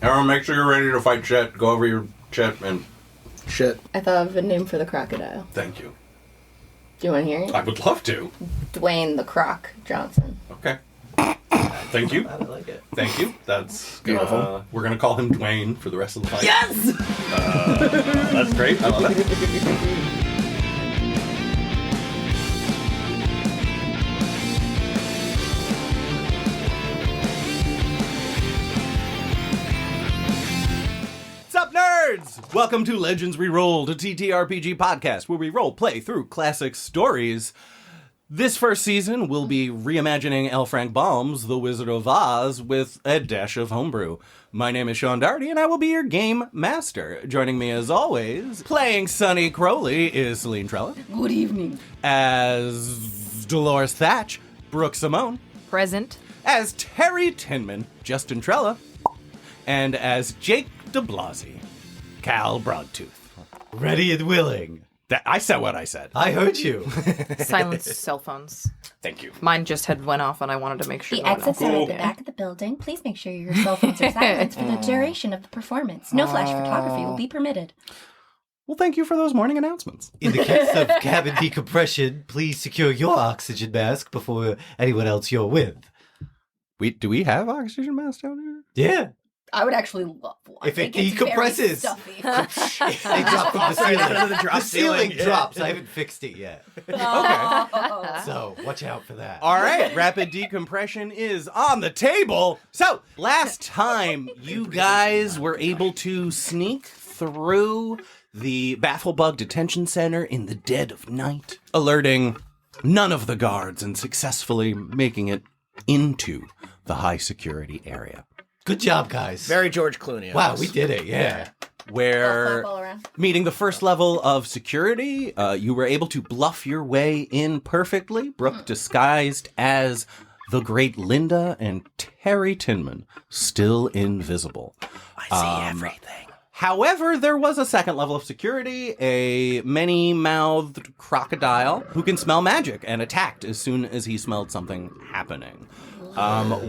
Everyone, make sure you're ready to fight shit. Go over your shit and... Shit. I thought of a name for the crocodile. Thank you. Do you want to hear it? I would love to. Dwayne the Croc Johnson. Okay. Thank you. I like it. Thank you. That's beautiful. We're going to call him Dwayne for the rest of the fight. Yes! That's great. I love it. Nerds! Welcome to Legends Rerolled, a TTRPG podcast where we role play through classic stories. This first season, we'll be reimagining L. Frank Baum's The Wizard of Oz with a dash of homebrew. My name is Sean Dougherty, and I will be your game master. Joining me as always, playing Sonny Crowley, is Celine Trella. Good evening. As Delores Thatch, Brooke Simone. Present. As Terry Tinman, Justyn Trella. And as Jake DiBlasi, Cal Broadtooth. Ready and willing. I said what I said. I heard you. Silence cell phones. Thank you. Mine just had went off and I wanted to make sure. The no one exits else- are at the back of the building. Please make sure your cell phones are silenced for the duration of the performance. No flash photography will be permitted. Well, thank you for those morning announcements. In the case of cabin decompression, please secure your oxygen mask before anyone else you're with. Do we have oxygen masks down here? Yeah. I would actually love one. If it gets very decompresses. stuffy. They drop from the ceiling. The ceiling drops. I haven't fixed it yet. Oh. So watch out for that. All right, rapid decompression is on the table. So, last time you guys were able to sneak through the Bafflebug Detention Center in the dead of night, alerting none of the guards and successfully making it into the high security area. Good job, guys. Very George Clooney. Wow, we did it. Yeah. Where, All around. meeting the first level of security, you were able to bluff your way in perfectly. Brooke disguised as the great Linda, and Terry Tinman still invisible. I see everything. However, there was a second level of security, a many-mouthed crocodile who can smell magic and attacked as soon as he smelled something happening.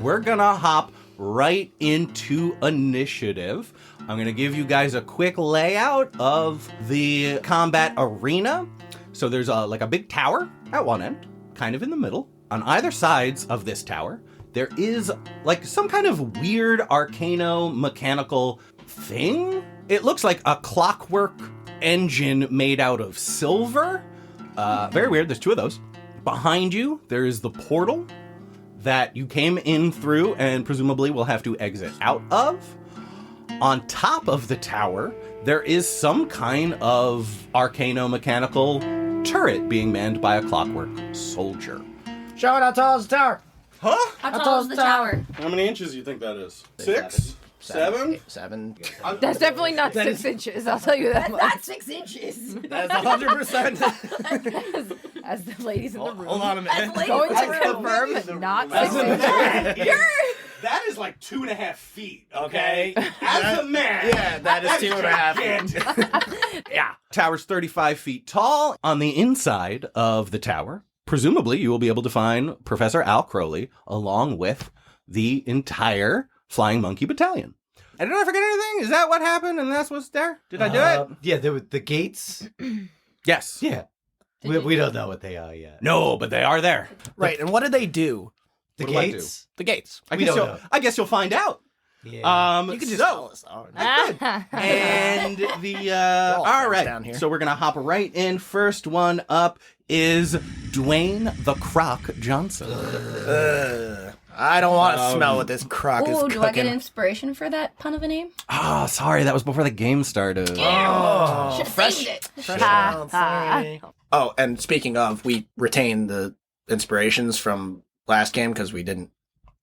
We're gonna hop right into initiative. I'm going to give you guys a quick layout of the combat arena. So there's a big tower at one end, kind of in the middle. On either sides of this tower, there is like some kind of weird arcano-mechanical thing. It looks like a clockwork engine made out of silver. Very weird. There's two of those. Behind you, there is the portal that you came in through and presumably will have to exit out of. On top of the tower, there is some kind of arcano-mechanical turret being manned by a clockwork soldier. Sean, how tall is the tower? Huh? How tall is the tower? How many inches do you think that is? 6? 7? 7. That's definitely not 6 inches, I'll tell you that much. That's 6 inches. That's 100%. As the ladies in the room. Hold on a minute. Going to confirm, not 6 inches. That is like 2.5 feet, okay? As a man. Yeah, that is 2.5 feet. Yeah. Tower's 35 feet tall. On the inside of the tower, presumably you will be able to find Professor Al Crowley along with the entire Flying Monkey Battalion. And did I forget anything? Is that what happened and that's what's there? Did I do it? Yeah, there were the gates. Yes. Yeah. We don't know what they are yet. No, but they are there. Right, and what did they do? The What do I gates? The gates. We don't know. I guess you'll find out. Yeah. You can just tell us. Oh, And the all all friends right. down here. So we're gonna hop right in. First one up is Dwayne the Croc Johnson. I don't want to smell what this croc is Ooh, cooking. do I get inspiration for that pun of a name? Ah, sorry, that was before the game started. Oh, Should've fresh. saved it. Fresh out, sorry. Oh, and speaking of, we retained the inspirations from last game because we didn't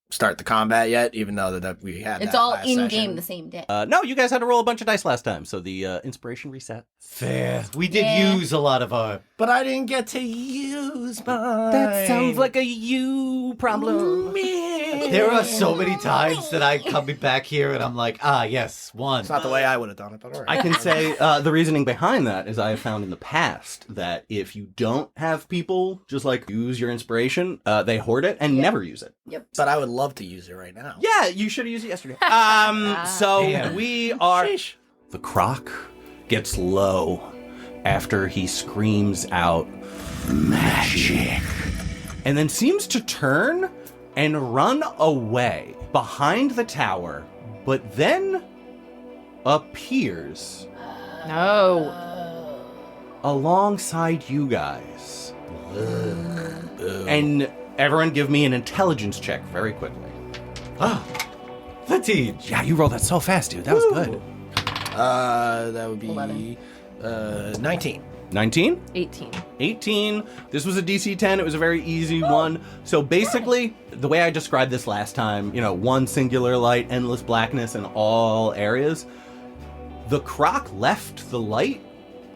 start the combat yet, even though that we had It's that all last in-game session. the same day. No, you guys had to roll a bunch of dice last time, so the inspiration reset. Fair. We did Yeah. use a lot of our... But I didn't get to use mine. like a you problem. There are so many times that I come back here and I'm like, yes, one. It's not the way I would have done it, but all right. I can say the reasoning behind that is I have found in the past that if you don't have people just like use your inspiration, they hoard it and never use it. Yep. But I would love to use it right now. Yeah, you should have used it yesterday. So Damn. we are. Sheesh. The Croc gets low after he screams out magic, and then seems to turn and run away behind the tower, but then appears No. alongside you guys. And everyone give me an intelligence check very quickly. 13. Yeah, you rolled that so fast, dude. That was good. That would be 19. 19? 18. 18. This was a DC 10. It was a very easy one. So basically, the way I described this last time, one singular light, endless blackness in all areas. The Croc left the light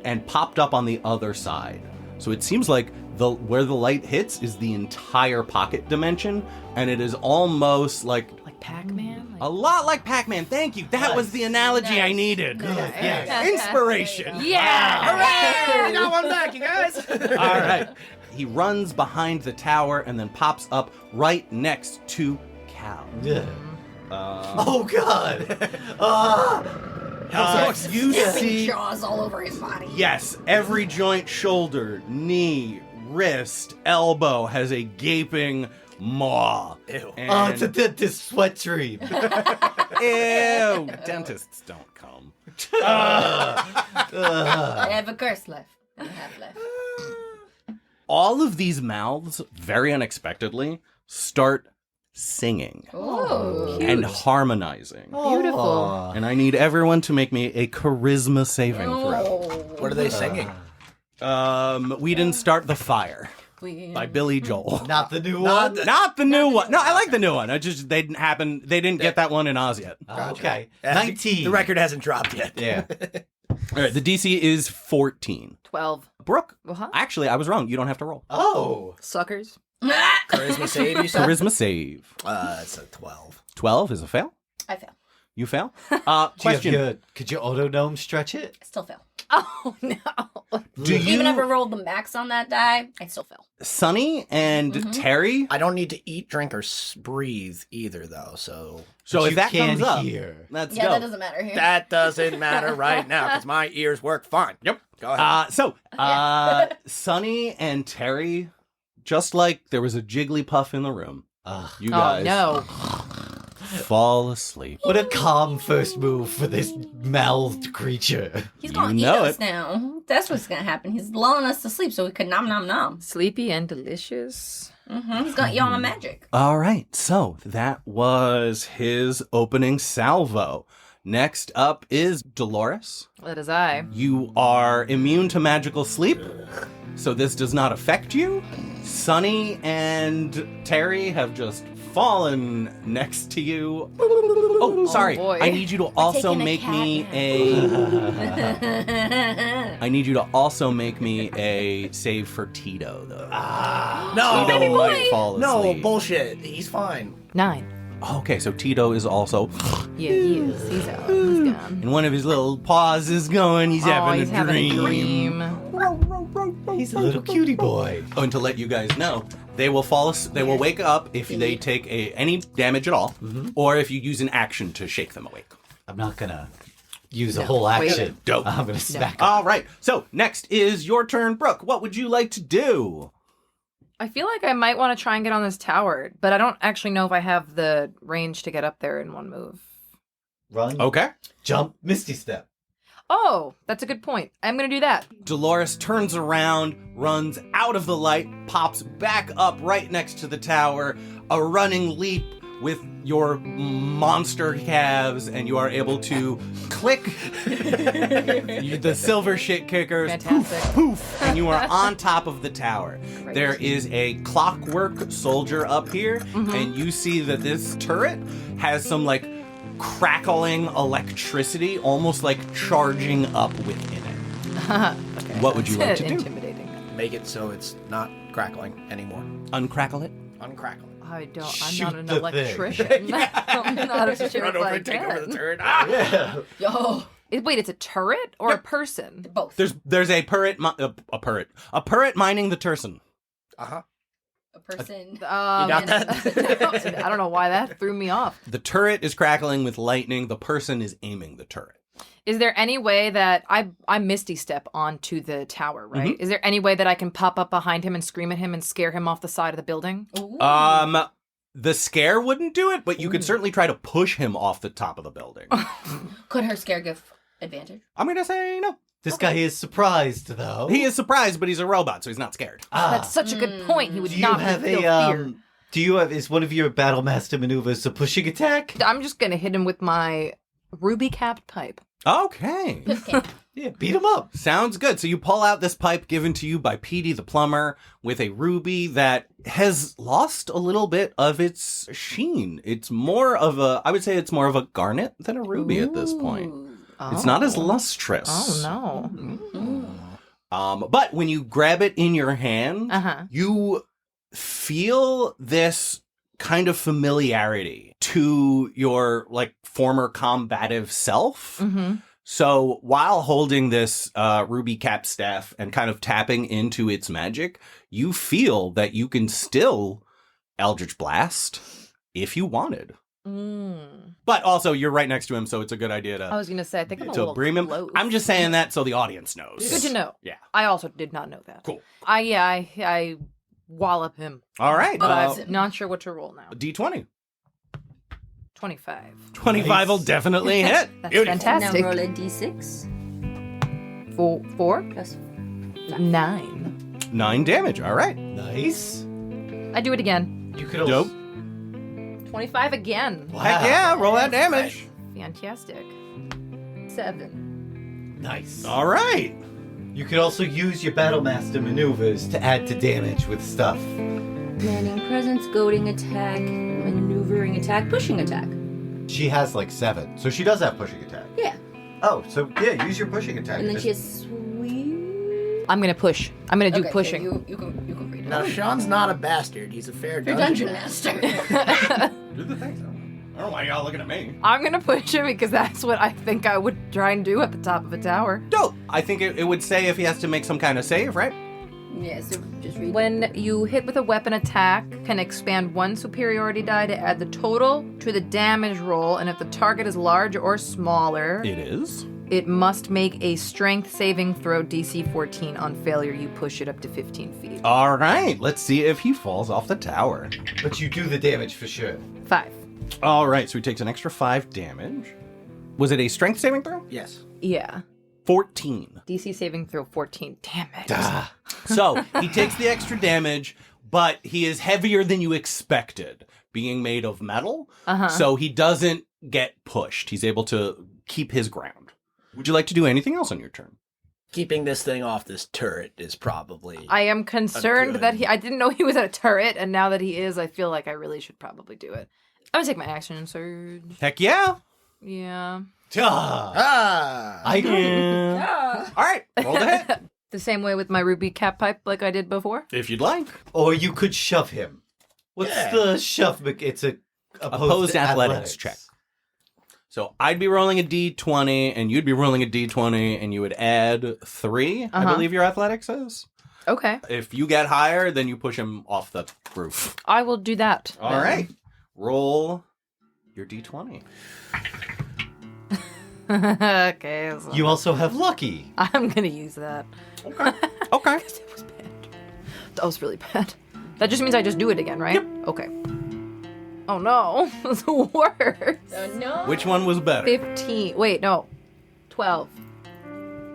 and popped up on the other side. So it seems like where the light hits is the entire pocket dimension, and it is almost like Pac-Man? a lot like Pac-Man. Thank you. That was the analogy I needed. Yeah. Inspiration. Yeah! Hooray! We got one back, you guys. All right. He runs behind the tower and then pops up right next to Cal. Yeah. Oh God. You see, jaws all over his body. yes, every joint, shoulder, knee, wrist, elbow has a gaping maw. Ew. And, Oh, it's a dentist sweat dream. ew, dentists don't come. I have a curse left. And a half left. All of these mouths, very unexpectedly, start singing Oh. and harmonizing. Beautiful. And I need everyone to make me a charisma saving throw. What are they singing? We didn't start the fire by Billy Joel. Not the new one. Not the new one. No, I like the new one. They didn't get that one in Oz yet. Okay. Uh, 19. The record hasn't dropped yet. Yeah. All right, the DC is 14. 12. Brooke, Uh-huh. actually, I was wrong. You don't have to roll. Oh. Suckers. Charisma save, you said? Charisma save. It's a 12. 12 is a fail. I fail. You fail. Question. Could your auto gnome stretch it? I still fail. Oh, no. Do you, Even if I rolled the max on that die, I still fail. Sonny and Terry? I don't need to eat, drink, or breathe either, though, so... So But if you that can comes up, hear. let's Yeah, go. that doesn't matter here. That doesn't matter right now, because my ears work fine. Yep. Go ahead. Sonny and Terry, just like there was a Jigglypuff in the room, you guys Oh, no. fall asleep. What a calm first move for this mouthed creature. He's gonna eat know us it. now. That's what's gonna happen. He's lulling us to sleep so we could nom nom nom. Sleepy and delicious. He's gonna eat all my magic. All right, so that was his opening salvo. Next up is Delores. That is I. You are immune to magical sleep, so this does not affect you. Sonny and Terry have just fallen next to you. Oh, sorry. boy. I need you to also taking a make cat me nap. I need you to also make me a save for Tito, though. No! Tito might fall No, asleep. bullshit. He's fine. 9. Okay, so Tito is also Yeah, he is. He's out. He's gone. and one of his little paws is going. He's having He's a having dream. a dream. He's a little cutie boy. Oh, and to let you guys know, they will they will wake up if they take any damage at all, or if you use an action to shake them awake. I'm not gonna use a whole action. Dope. I'm gonna smack him. All right. So next is your turn, Brooke. What would you like to do? I feel like I might want to try and get on this tower, but I don't actually know if I have the range to get up there in one move. Run. Okay. Jump. Misty step. Oh, that's a good point. I'm going to do that. Dolores turns around, runs out of the light, pops back up right next to the tower, a running leap with your monster calves, and you are able to click the silver shit kickers. Fantastic. Poof, and you are on top of the tower. Great. There is a clockwork soldier up here, and you see that this turret has some like crackling electricity, almost like charging up within it. Okay. What would you like to do? Intimidating. Make it so it's not crackling anymore. Uncrackle it? Uncrackle it. I'm Shoot not an the thing. electrician. I'm not sure Run if over I and take over the can. turret. Ah! Yeah. Yo, Wait, it's a turret or a person? both. There's a turret mining the Turson. Uh-huh. A person. You got that? I don't know why that threw me off. The turret is crackling with lightning. The person is aiming the turret. Is there any way that I Misty Step onto the tower, right? Is there any way that I can pop up behind him and scream at him and scare him off the side of the building? Ooh. The scare wouldn't do it, but you could certainly try to push him off the top of the building. Could her scare give advantage? I'm going to say no. This guy is surprised, though. He is surprised, but he's a robot, so he's not scared. That's such a good point. He would Do you not have feel a fear. Do you have? Is one of your battle master maneuvers a pushing attack? I'm just gonna hit him with my ruby capped pipe. Okay. Okay. Yeah, beat him up. Sounds good. So you pull out this pipe given to you by Petey the plumber with a ruby that has lost a little bit of its sheen. It's more of a, I would say it's more of a garnet than a ruby at this point. Ooh. It's not as lustrous. Oh no. But when you grab it in your hand, Uh-huh. you feel this kind of familiarity to your like former combative self. Mm-hmm. So while holding this ruby cap staff and kind of tapping into its magic, you feel that you can still Eldritch Blast if you wanted. But also, you're right next to him, so it's a good idea to I was gonna say I think I'm a to little bring him. close. I'm just saying that so the audience knows. Good to know. Yeah. I also did not know that. Cool. I wallop him. All right. But I'm not sure what to roll now. D20. 25. 25 will definitely hit. That's Beautiful. fantastic. Now roll a d6 Four? plus 9. 9 damage. All right. Nice. I do it again. You could also. Dope. 25 again. Wow. Heck yeah. Roll that damage. Fantastic. 7. Nice. All right. You could also use your battle master maneuvers to add to damage with stuff. Commanding presence, goading attack, maneuvering attack, pushing attack. She has like 7, so she does have pushing attack. Yeah. Oh, so yeah, use your pushing attack. And then she has sweet. I'm gonna push. I'm gonna do Okay, pushing. Yeah, you can read it. Now, Sean's not a bastard. He's a fair You're dungeon dungeon master. Do the thing. I don't know why y'all looking at me. I'm gonna push him because that's what I think I would try and do at the top of a tower. Dope. I think it would say if he has to make some kind of save, right? Yeah, so just read. When you hit with a weapon attack, can expand one superiority die to add the total to the damage roll, and if the target is large or smaller, It is. it must make a strength saving throw DC 14. On failure, you push it up to 15 feet. All right. Let's see if he falls off the tower. But you do the damage for sure. 5. All right. So he takes an extra 5 damage. Was it a strength saving throw? Yes. Yeah. 14. DC saving throw 14. Damn it. Ah. So he takes the extra damage, but he is heavier than you expected, being made of metal. So he doesn't get pushed. He's able to keep his ground. Would you like to do anything else on your turn? Keeping this thing off this turret is probably. I am concerned Good. that I didn't know he was at a turret, and now that he is, I feel like I really should probably do it. I'm gonna take my action and surge. Heck yeah. Yeah. Ah! All right. Roll the hit. The same way with my ruby cap pipe like I did before. If you'd like. Or you could shove him. What's Yeah. the shove? It's a Opposed athletics check. So I'd be rolling a d20, and you'd be rolling a d20, and you would add 3, I believe your athletics is. Okay. If you get higher, then you push him off the roof. I will do that. All right. Roll your d20. Okay. So You also have lucky. I'm gonna use that. Okay. It was bad. That was really bad. That just means I just do it again, right? Yep. Okay. Oh no. That's worse. Oh no. Which one was better? 15. Wait, no. 12.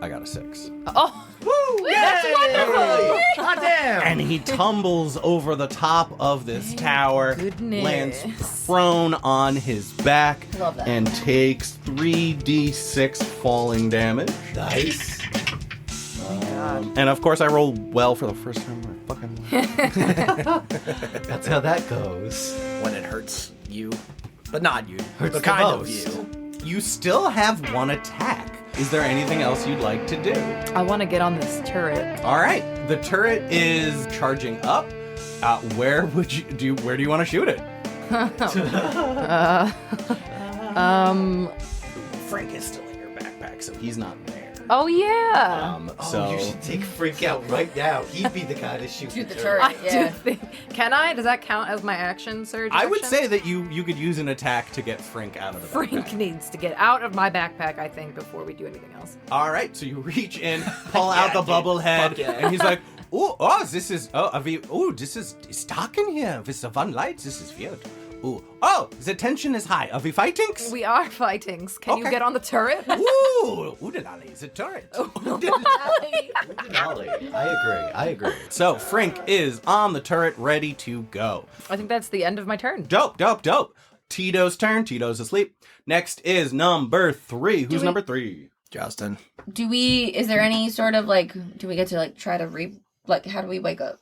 I got a 6. Oh. That's wonderful. Hot damn! And he tumbles over the top of this tower, goodness. lands prone on his back, Love that. and takes 3d6 falling damage. Nice. And of course, I roll well for the first time in my fucking life. That's how that goes. When it hurts you, but not you. Hurts but the kind of most. you. You still have 1 attack. Is there anything else you'd like to do? I want to get on this turret. All right, the turret is charging up. Where do you want to shoot it? Frank is still in your backpack, so he's not there. Oh, yeah. So you should take Frink out right now. He'd be the guy to shoot Shoot the turret. turret. I do think. Can I? Does that count as my action surge? I would action? say that you could use an attack to get Frink out of the Frink backpack. needs to get out of my backpack, I think, before we do anything else. All right, so you reach in, pull out the bubble head, and he's like, this is it's dark in here with the one light. This is weird. The tension is high. Are we fighting? We are fighting. Can you Okay. get on the turret? Oodalali is a turret. I agree. So Frink is on the turret, ready to go. I think that's the end of my turn. Dope. Tito's turn. Tito's asleep. Next is number 3. Who's number 3? Justyn. Is there any sort of do we get to try to how do we wake up?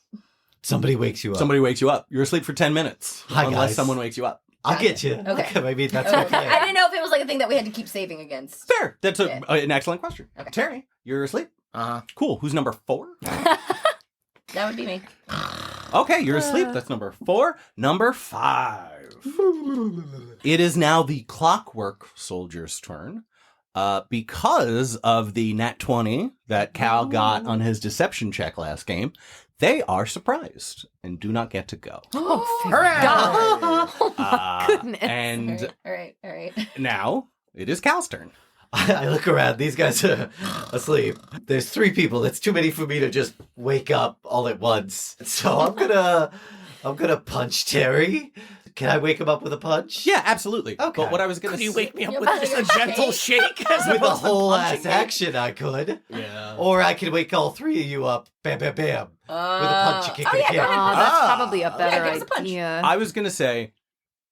Somebody wakes you up. Somebody wakes you up. You're asleep for 10 minutes. Hi, unless guys. someone wakes you up. I'll get you. Okay. Maybe that's Okay. okay. I didn't know if it was a thing that we had to keep saving against. Fair. That's an excellent question. Okay. Terry, you're asleep. Uh-huh. Cool. Who's number 4? That would be me. Okay, you're asleep. That's number 4. Number 5. It is now the Clockwork Soldier's turn. Because of the nat 20 that Cal got on his deception check last game, they are surprised and do not get to go. Oh, Hooray! God. Oh, my goodness. And All right. now it is Cal's turn. I look around. These guys are asleep. There's 3 people. That's too many for me to just wake up all at once. So I'm gonna punch Terry. Can I wake him up with a punch? Yeah, absolutely. Okay. But what I was going to Could you say... wake me up Yeah, with but just a it's okay. gentle shake as With a opposed to whole punching ass me? action, I could. Yeah. Or I could wake all 3 of you up. Bam, bam, bam. With a punch, a kick, and a kick. Oh, that's Ah. probably a better give us a punch. idea. I was going to say,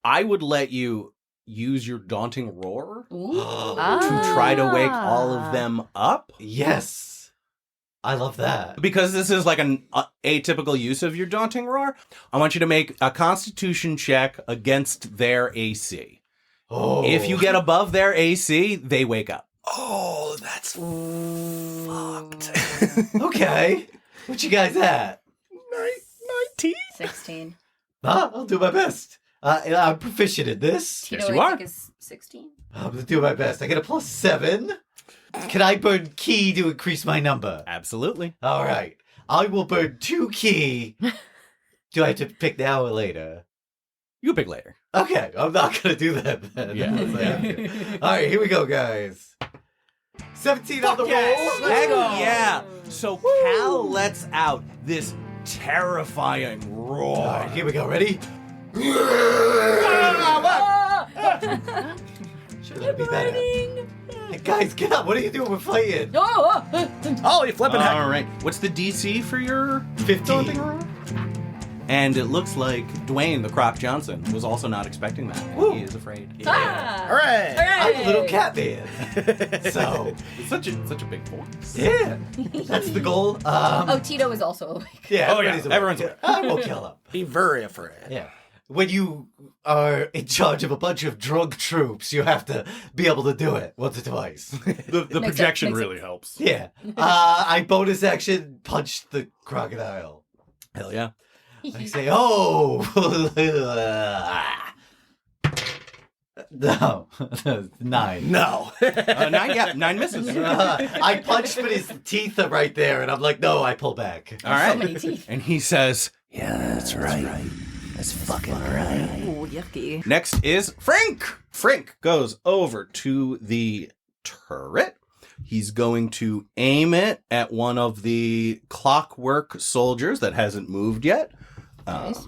I would let you use your daunting roar to try to wake all of them up. Yes. I love that. Because this is like an atypical use of your daunting roar, I want you to make a constitution check against their AC. Oh. If you get above their AC, they wake up. Oh, that's fucked. Okay. What you guys at? 19? 16. I'll do my best. I'm proficient in this. Yes, Tito, you I are. think, is 16. I'm going to do my best. I get a +7. Can I burn key to increase my number? Absolutely. All right. I will burn 2 key. Do I have to pick now or later? You pick later. Okay, I'm not going to do that then. Yeah. Unless I have to. All right, here we go, guys. 17 on the yes. roll. Heck yeah. So Cal lets out this terrifying roar. All right, here we go. Ready? Should I be better? Hey, guys, get up. What are you doing? We're fighting. Oh, you flipping heck. All right. What's the DC for your 15. daunting roar? And it looks like Dwayne, the Croc Johnson, was also not expecting that. Woo. He is afraid. Hooray! I'm a little cat man. So, It's such a big voice. yeah, that's the goal. Oh, Tito is also awake. Yeah, Oh, yeah, everybody's everyone's awake. I will kill him. Be very afraid. Yeah. When you are in charge of a bunch of drug troops, you have to be able to do it once or twice. The Makes projection sense. really helps. Yeah. I bonus action punched the crocodile. Hell yeah. I say, oh! No. 9. No. 9 misses. I punched, but his teeth are right there, and I'm like, no, I pull back. All right. So many teeth. And he says, Yeah, that's right. That's fucking right. Oh, yucky. next is Frink. Frink goes over to the turret. He's going to aim it at one of the clockwork soldiers that hasn't moved yet. Nice.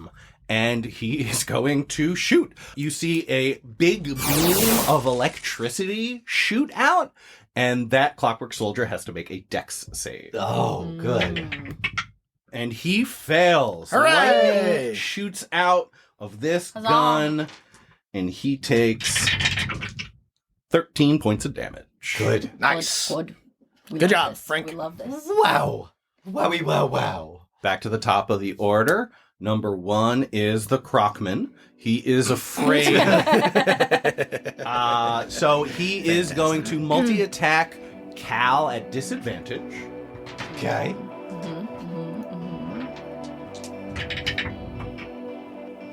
And he is going to shoot. You see a big beam of electricity shoot out, and that clockwork soldier has to make a dex save. Oh, good. And he fails. Hooray! Lightning shoots out of this Huzzah. gun, and he takes 13 points of damage. Good. Nice. Good. We Good love job, this. Frink. We love this. Wow. Wowie, wow, wow. Back to the top of the order. Number 1 is the Crocman. He is afraid. So he is going to multi-attack Cal at disadvantage. Okay.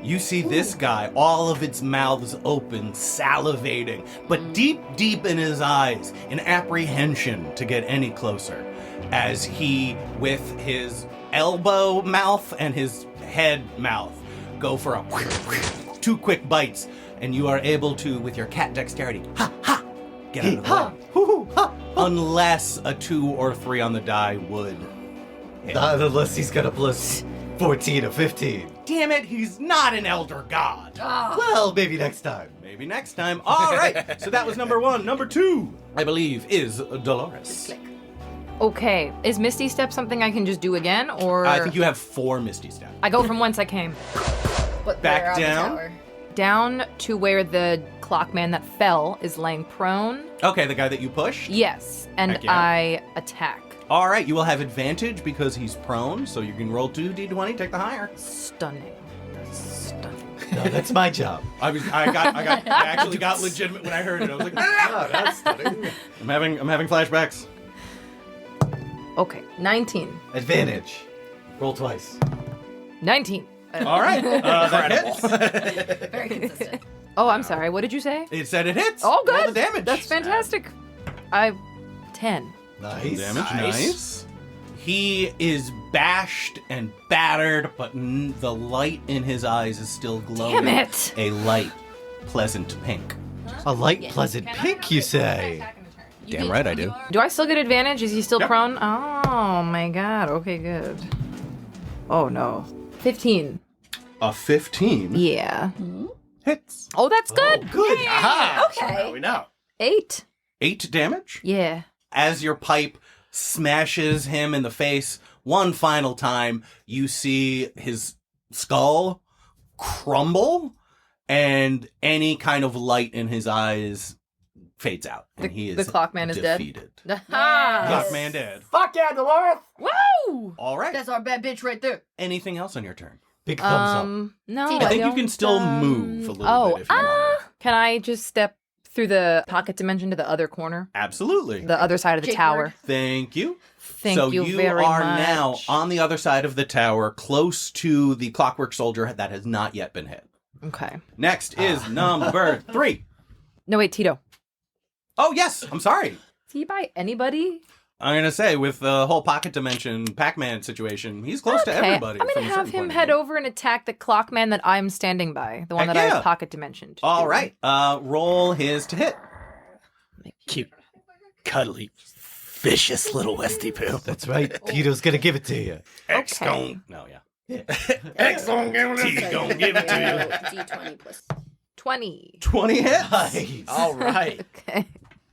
You see this guy, all of its mouths open, salivating, but deep, deep in his eyes, in apprehension to get any closer, as he, with his elbow mouth and his head mouth, go for a 2 quick bites, and you are able to, with your cat dexterity, get out of the way. Unless a 2 or 3 on the die would hit. Not unless he's got a plus 14 or 15. Damn it, he's not an elder god. Well, maybe next time. Maybe next time. All right, so that was number 1. Number 2, I believe, is Delores. Okay, is Misty Step something I can just do again, or I think you have 4 Misty Steps. I go from whence I came, But Back they're on the down. tower. down to where the clockman that fell is laying prone. Okay, the guy that you pushed? Yes, and Heck yeah. I attack. All right, you will have advantage because he's prone, so you can roll 2d20, take the higher. Stunning. Stunning. No, that's my job. I actually got legitimate when I heard it. I was like, Oh, that's stunning. I'm having flashbacks. Okay, 19. Advantage. Roll twice. 19. All right, that hits. Very consistent. Oh, I'm sorry. What did you say? It said it hits. Oh, good. Roll the damage. That's fantastic. 10. Nice. Damage, nice. He is bashed and battered, but the light in his eyes is still glowing. Damn it. A light, pleasant pink. A light, pleasant pink, you say? Damn right I do. Do I still get advantage? Is he still Yep. prone? Oh my god. Okay, good. Oh no. 15. A 15 Yeah. hits. Oh, that's good. Good. Aha! Okay. So now we know. 8. 8 damage. Yeah. As your pipe smashes him in the face one final time, you see his skull crumble and any kind of light in his eyes fades out. And he is the clockman is dead? defeated. Ha! Clockman dead. Fuck yeah, Delores! Woo! All right. That's our bad bitch right there. Anything else on your turn? Big thumbs No. I think you don't, can still move a little bit if you want. Can I just step through the pocket dimension to the other corner? Absolutely. The other side of the Jake tower. word. Thank you. Thank so you you very are much. now on the other side of the tower, close to the clockwork soldier that has not yet been hit. Okay. Next is number 3. No, wait, Tito. Oh, yes. I'm sorry. Is he by anybody? I'm going to say, with the whole pocket dimension Pac-Man situation, he's close to everybody. I'm from going a to have certain him point of head view. over and attack the clockman that I'm standing by. The one Heck that yeah. I pocket dimensioned. All right. Roll his to hit. Cute, cuddly, vicious little Westy Poo. That's right. Tito's gonna give it to you. X gon' No, yeah. Excellent. He's gonna give it to you. D20 plus. 20. 20 hits. Nice. All right. Okay.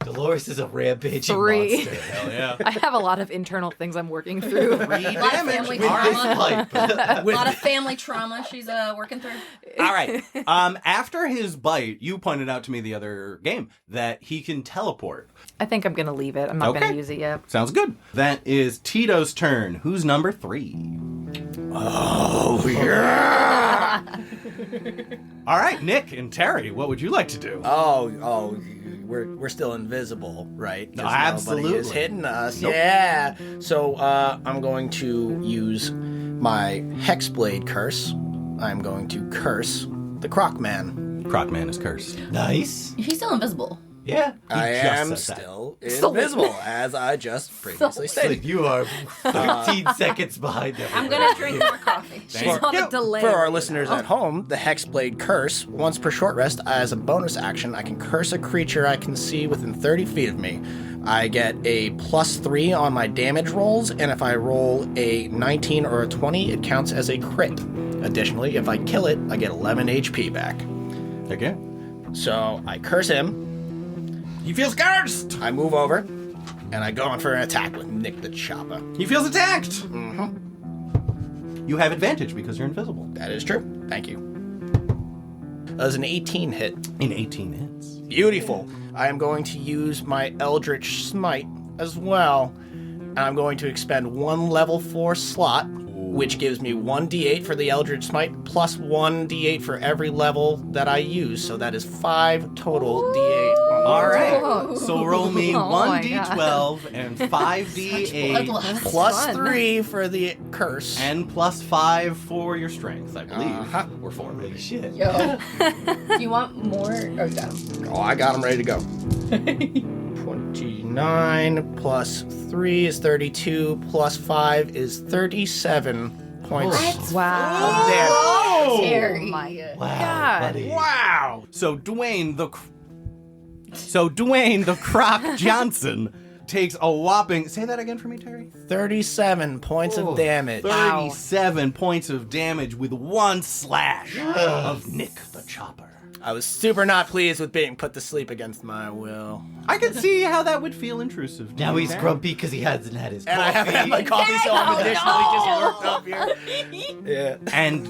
Dolores is a rampaging 3. monster. Hell yeah. I have a lot of internal things I'm working through. 3 A lot of damage. family All right. trauma. Pipe. A lot of family trauma she's working through. All right. After his bite, you pointed out to me the other game that he can teleport. I think I'm going to leave it. I'm not going Okay. to use it yet. Sounds good. That is Tito's turn. Who's number 3? Oh, yeah. All right, Nick and Terry, what would you like to do? Oh, we're still invisible, right? 'Cause Absolutely. Nobody is hitting us. Nope. Yeah. So I'm going to use my Hexblade curse. I'm going to curse the Croc Man. Crocman is cursed. Nice. He's still invisible. Yeah. he I just am said that. still invisible, as I just previously So stated. you are 13 seconds behind everybody. I'm gonna drink more coffee. She's on a delay. For our right listeners now. at home, the Hexblade Curse, once per short rest, as a bonus action, I can curse a creature I can see within 30 feet of me. I get a +3 on my damage rolls, and if I roll a 19 or a 20, it counts as a crit. Additionally, if I kill it, I get 11 HP back. Okay. So I curse him, He feels cursed. I move over, and I go in for an attack with Nick the Chopper. He feels attacked. Mm-hmm. You have advantage because you're invisible. That is true. Thank you. That was an 18 hit. In 18 hits. Beautiful. I am going to use my Eldritch Smite as well. And I'm going to expend 1 level 4 slot, which gives me 1d8 for the Eldritch Smite, plus 1d8 for every level that I use. So that is 5 total d8 on All right. Oh. So roll me Oh my 1d12 and 5d8 Bloodlust. Plus Fun. 3 for the curse. and plus 5 for your strength, I believe. Uh-huh. Or 4, maybe. Shit. Yo. Do you want more? Oh, you got 'em. Oh, I got him ready to go. 29 plus 3 is 32 plus 5 is 37 points. Wow. Damn. Oh Terry. my Wow, God. buddy. Wow. So Dwayne the Croc Johnson takes a whopping. Say that again for me, Terry. 37 points of damage. 37 points of damage with one slash of Nick the Chopper. I was super not pleased with being put to sleep against my will. I can see how that would feel intrusive. to Now you, he's Terry. grumpy because he hasn't had his And I haven't had my coffee. coffee, so I'm additionally just worked up here. Yeah. And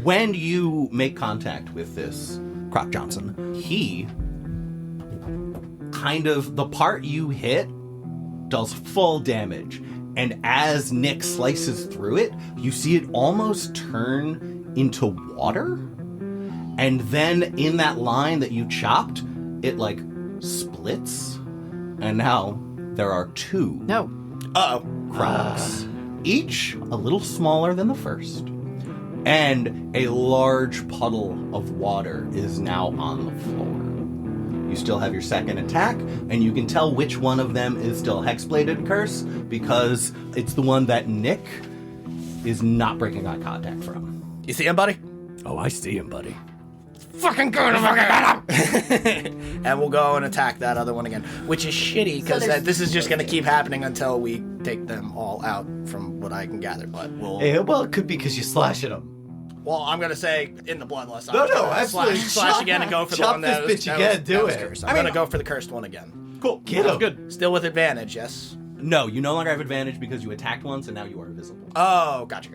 when you make contact with this Croc Johnson, he kind of, the part you hit does full damage. And as Nick slices through it, you see it almost turn into water. And then in that line that you chopped, it like splits. And now there are 2 No. Uh-oh. Crocs, each a little smaller than the first. And a large puddle of water is now on the floor. You still have your second attack, and you can tell which one of them is still Hexbladed Curse because it's the one that Nick is not breaking eye contact from. You see him, buddy? Oh, I see him, buddy. Fucking good. And we'll go and attack that other one again, which is shitty because this is just going to keep happening until we take them all out from what I can gather. But we'll... Hey, well, it could be because you're slashing him. Well, I'm going to say in the bloodlust. No, I'm gonna absolutely. Slash again and go for the Chop one that this was, bitch that again, was, do that was it. cursed. I'm going to go for the cursed one again. Cool. Get him. Good. Still with advantage, yes? No, you no longer have advantage because you attacked once and now you are invisible. Oh, gotcha.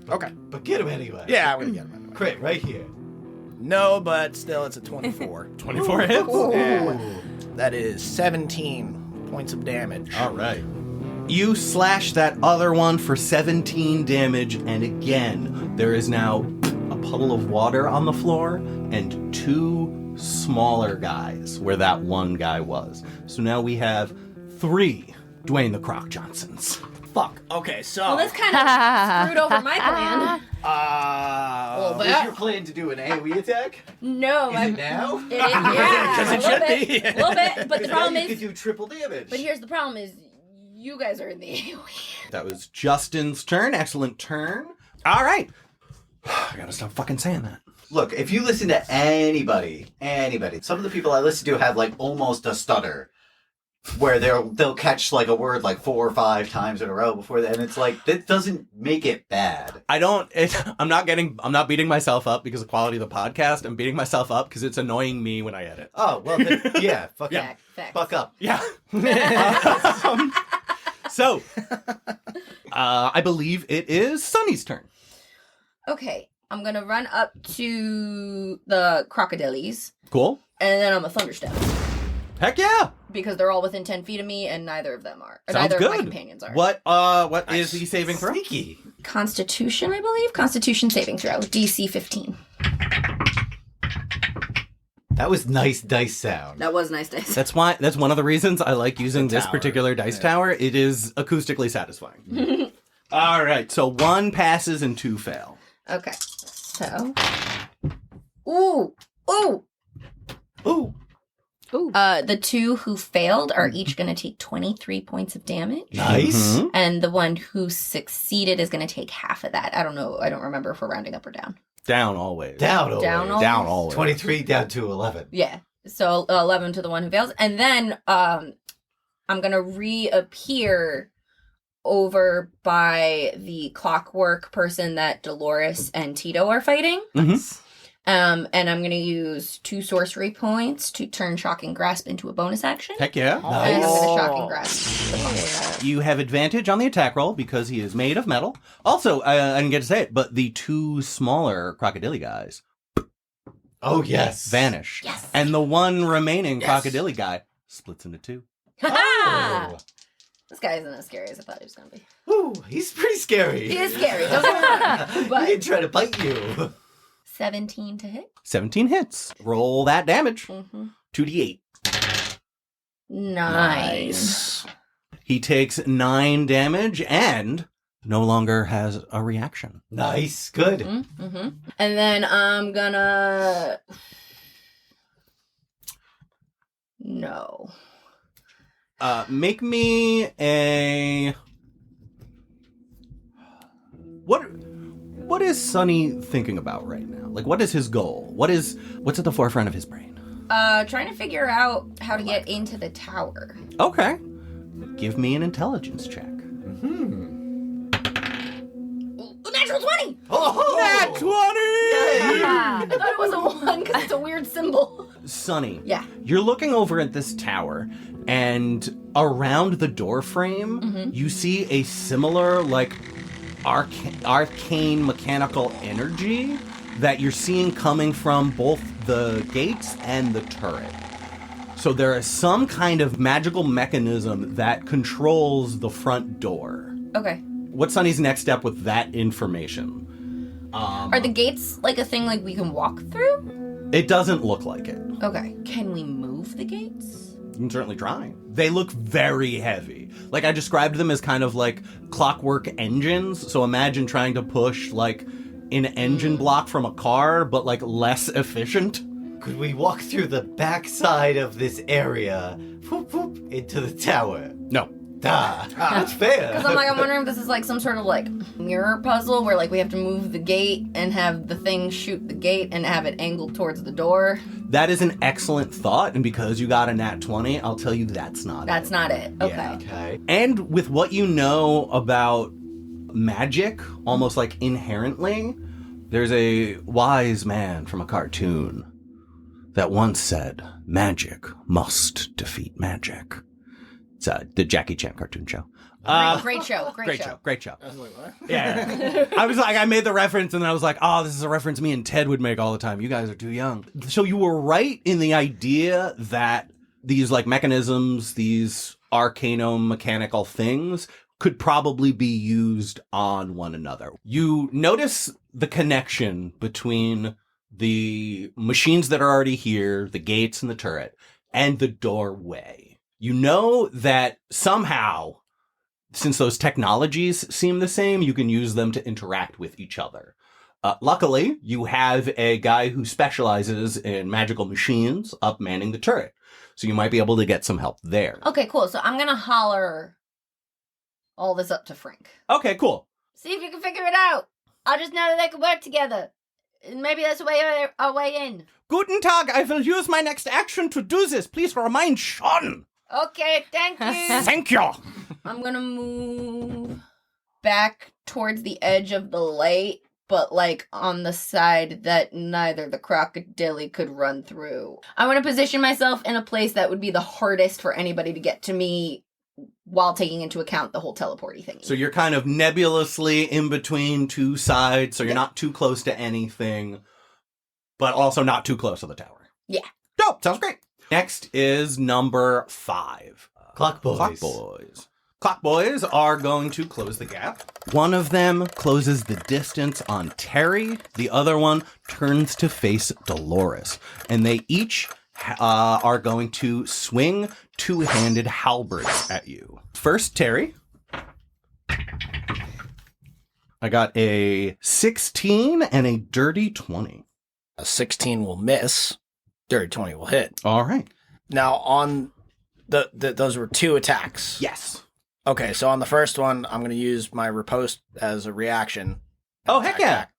Okay. But get him anyway. Yeah, I'm going to get him anyway. Crit right here. No, but still, it's a 24. 24 hits? Yeah. That is 17 points of damage. All right. You slash that other one for 17 damage, and again, there is now a puddle of water on the floor and 2 smaller guys where that one guy was. So now we have 3 Dwayne the Croc Johnsons. Fuck. Okay, so... Well, this kind of screwed over my plan. Well, Was your plan to do an AoE attack? No, Is it now? It is, yeah, Because it a should little be. bit, a little bit. But the problem you could is, do triple damage. but here's the problem: is you guys are in the AoE. That was Justyn's turn. Excellent turn. All right. I gotta stop fucking saying that. Look, if you listen to anybody, some of the people I listen to have like almost a stutter, where they'll catch like a word like 4 or 5 times in a row before that, and it's like that doesn't make it bad. I'm not beating myself up because of the quality of the podcast. I'm beating myself up because it's annoying me when I edit. Oh well, then, yeah, fuck Yeah. Fact. fuck up. Yeah. So, I believe it is Sonny's turn. Okay, I'm gonna run up to the crocodiles, Cool. and then I'm a thunderstep Heck yeah. because they're all within 10 feet of me, and neither of them are. Or Sounds neither good. of my companions are. What is he saving throw? Sneaky. Constitution, I believe. Constitution saving throw. DC 15. That was nice dice sound. That was nice dice. That's one of the reasons I like using The this tower. particular dice tower. It is acoustically satisfying. All right, so 1 passes and 2 fail. Okay, so. Ooh! Ooh. Ooh. The 2 who failed are each going to take 23 points of damage. Nice. Mhm. And the one who succeeded is going to take half of that. I don't know. I don't remember if we're rounding up or down. Down always. Down always. Down always? Down always. 23 down to 11. Yeah. So 11 to the one who fails. And then I'm going to reappear over by the clockwork person that Delores and Tito are fighting. Mhm. And I'm going to use 2 sorcery points to turn Shocking Grasp into a bonus action. Heck yeah. And I'm going to Oh. Shocking Grasp the fuck. You have advantage on the attack roll because he is made of metal. Also, I didn't get to say it, but the 2 smaller crocodile guys Oh, yes. vanish. Yes. And the one remaining crocodile guy splits into 2. Ha-ha! Oh. This guy isn't as scary as I thought he was going to be. Ooh, he's pretty scary. He is scary. Don't get me wrong. He But didn't try to bite you. 17 to hit. 17 hits. Roll that damage. Mm-hmm. 2d8. Nice. He takes 9 damage and no longer has a reaction. Nice. Good. Mm-hmm. And then I'm gonna... No. Make me a... What is Sonny thinking about right now? Like, what is his goal? What's at the forefront of his brain? Trying to figure out how to get into the tower. Okay. Give me an intelligence check. Ooh, natural 20! Oh! Nat 20! I thought it was a 1 because it's a weird symbol. Sonny, Yeah. you're looking over at this tower, and around the door frame, you see a similar, like, arcane mechanical energy that you're seeing coming from both the gates and the turret. So there is some kind of magical mechanism that controls the front door. Okay. What's Sonny's next step with that information? Are the gates like a thing like we can walk through? It doesn't look like it. Okay. Can we move the gates? You can certainly try. They look very heavy. Like, I described them as kind of like clockwork engines. So imagine trying to push like an engine block from a car, but like less efficient. Could we walk through the backside of this area, whoop, whoop, into the tower? No. That's fair. Because I'm wondering if this is like some sort of like mirror puzzle where like we have to move the gate and have the thing shoot the gate and have it angled towards the door. That is an excellent thought. And because you got a nat 20, I'll tell you that's not That's it. not it. Okay. Yeah. Okay. And with what you know about magic, almost like inherently, there's a wise man from a cartoon that once said, magic must defeat magic. It's the Jackie Chan cartoon show. Great show. Great show. I was like, what? Yeah. I was like, I made the reference and then I was like, oh, this is a reference me and Ted would make all the time. You guys are too young. So you were right in the idea that these like mechanisms, these arcano-mechanical things could probably be used on one another. You notice the connection between the machines that are already here, the gates and the turret, and the doorway. You know that somehow, since those technologies seem the same, you can use them to interact with each other. Luckily, you have a guy who specializes in magical machines up manning the turret. So you might be able to get some help there. Okay, cool. So I'm gonna holler all this up to Frink. Okay, cool. See if you can figure it out. I just know that they can work together. And maybe that's our way in. Guten Tag, I will use my next action to do this. Please remind Sean. Okay, thank you. Thank you. I'm gonna move back towards the edge of the light, but like on the side that neither the crocodile could run through. I want to position myself in a place that would be the hardest for anybody to get to me while taking into account the whole teleporty thing. So you're kind of nebulously in between two sides, so you're not too close to anything, but also not too close to the tower. Yeah. Dope, sounds great. Next is number 5. Clock boys. Clock boys. Clock boys are going to close the gap. One of them closes the distance on Terry. The other one turns to face Delores. And they each are going to swing two-handed halberds at you. First, Terry. I got a 16 and a dirty 20. A 16 will miss. Dirty 20 will hit. All right. Now, on those were 2 attacks. Yes. Okay, so on the first one, I'm going to use my riposte as a reaction. Oh, heck yeah. Back.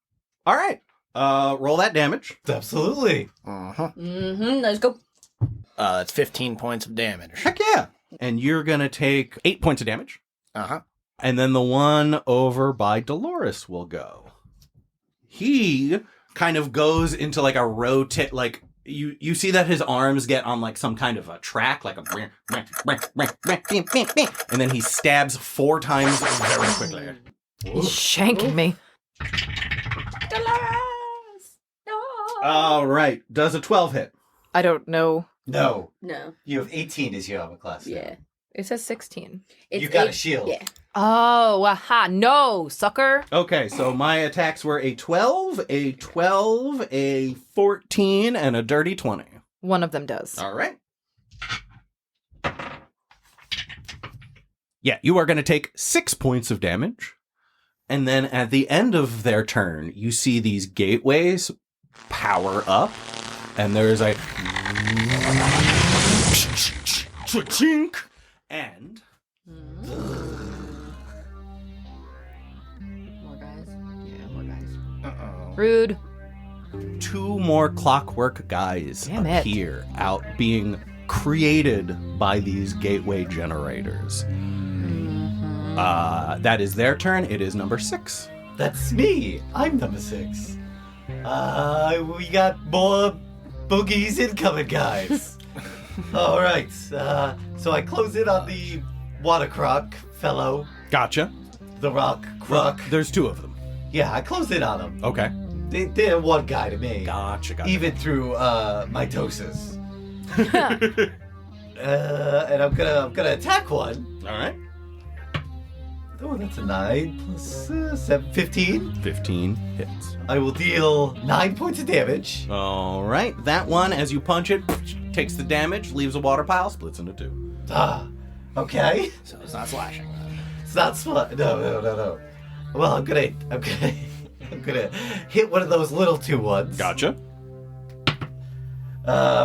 All right. Roll that damage. Absolutely. Uh-huh. Let's go. That's 15 points of damage. Heck yeah. And you're going to take 8 points of damage. Uh-huh. And then the one over by Delores will go. He kind of goes into like a rotate, like you see that his arms get on like some kind of a track, like a and then he stabs 4 times very quickly. He's shanking me. Dolores! No! All right. Does a 12 hit? I don't know. No. No. You have 18 as your armor class. Yeah. It says 16. It's You got a 8 shield. Yeah. Oh, aha. No, sucker. Okay, so my attacks were a 12, a 12, a 14, and a dirty 20. One of them does. All right. Yeah, you are going to take 6 points of damage. And then at the end of their turn, you see these gateways power up. And there's a... chink. And... More guys. Yeah, more guys. Rude. 2 more clockwork guys Damn it. appear out being created by these gateway generators. That is their turn. It is number 6. That's me. I'm number 6. We got more boogies incoming, guys. All right. So I close in on the water croc fellow, Gotcha. the rock croc. There's 2 of them. Yeah, I close in on them. Okay. They're one guy to me. Gotcha. Even through mitosis. And I'm gonna attack one. All right. Oh, that's a 9 plus 7, 15. 15 hits. I will deal 9 points of damage. All right. That one, as you punch it, takes the damage, leaves a water pile, splits into 2. Okay. So it's not slashing then. It's not smart. No. Well, I'm gonna hit one of those little 2 ones. Gotcha.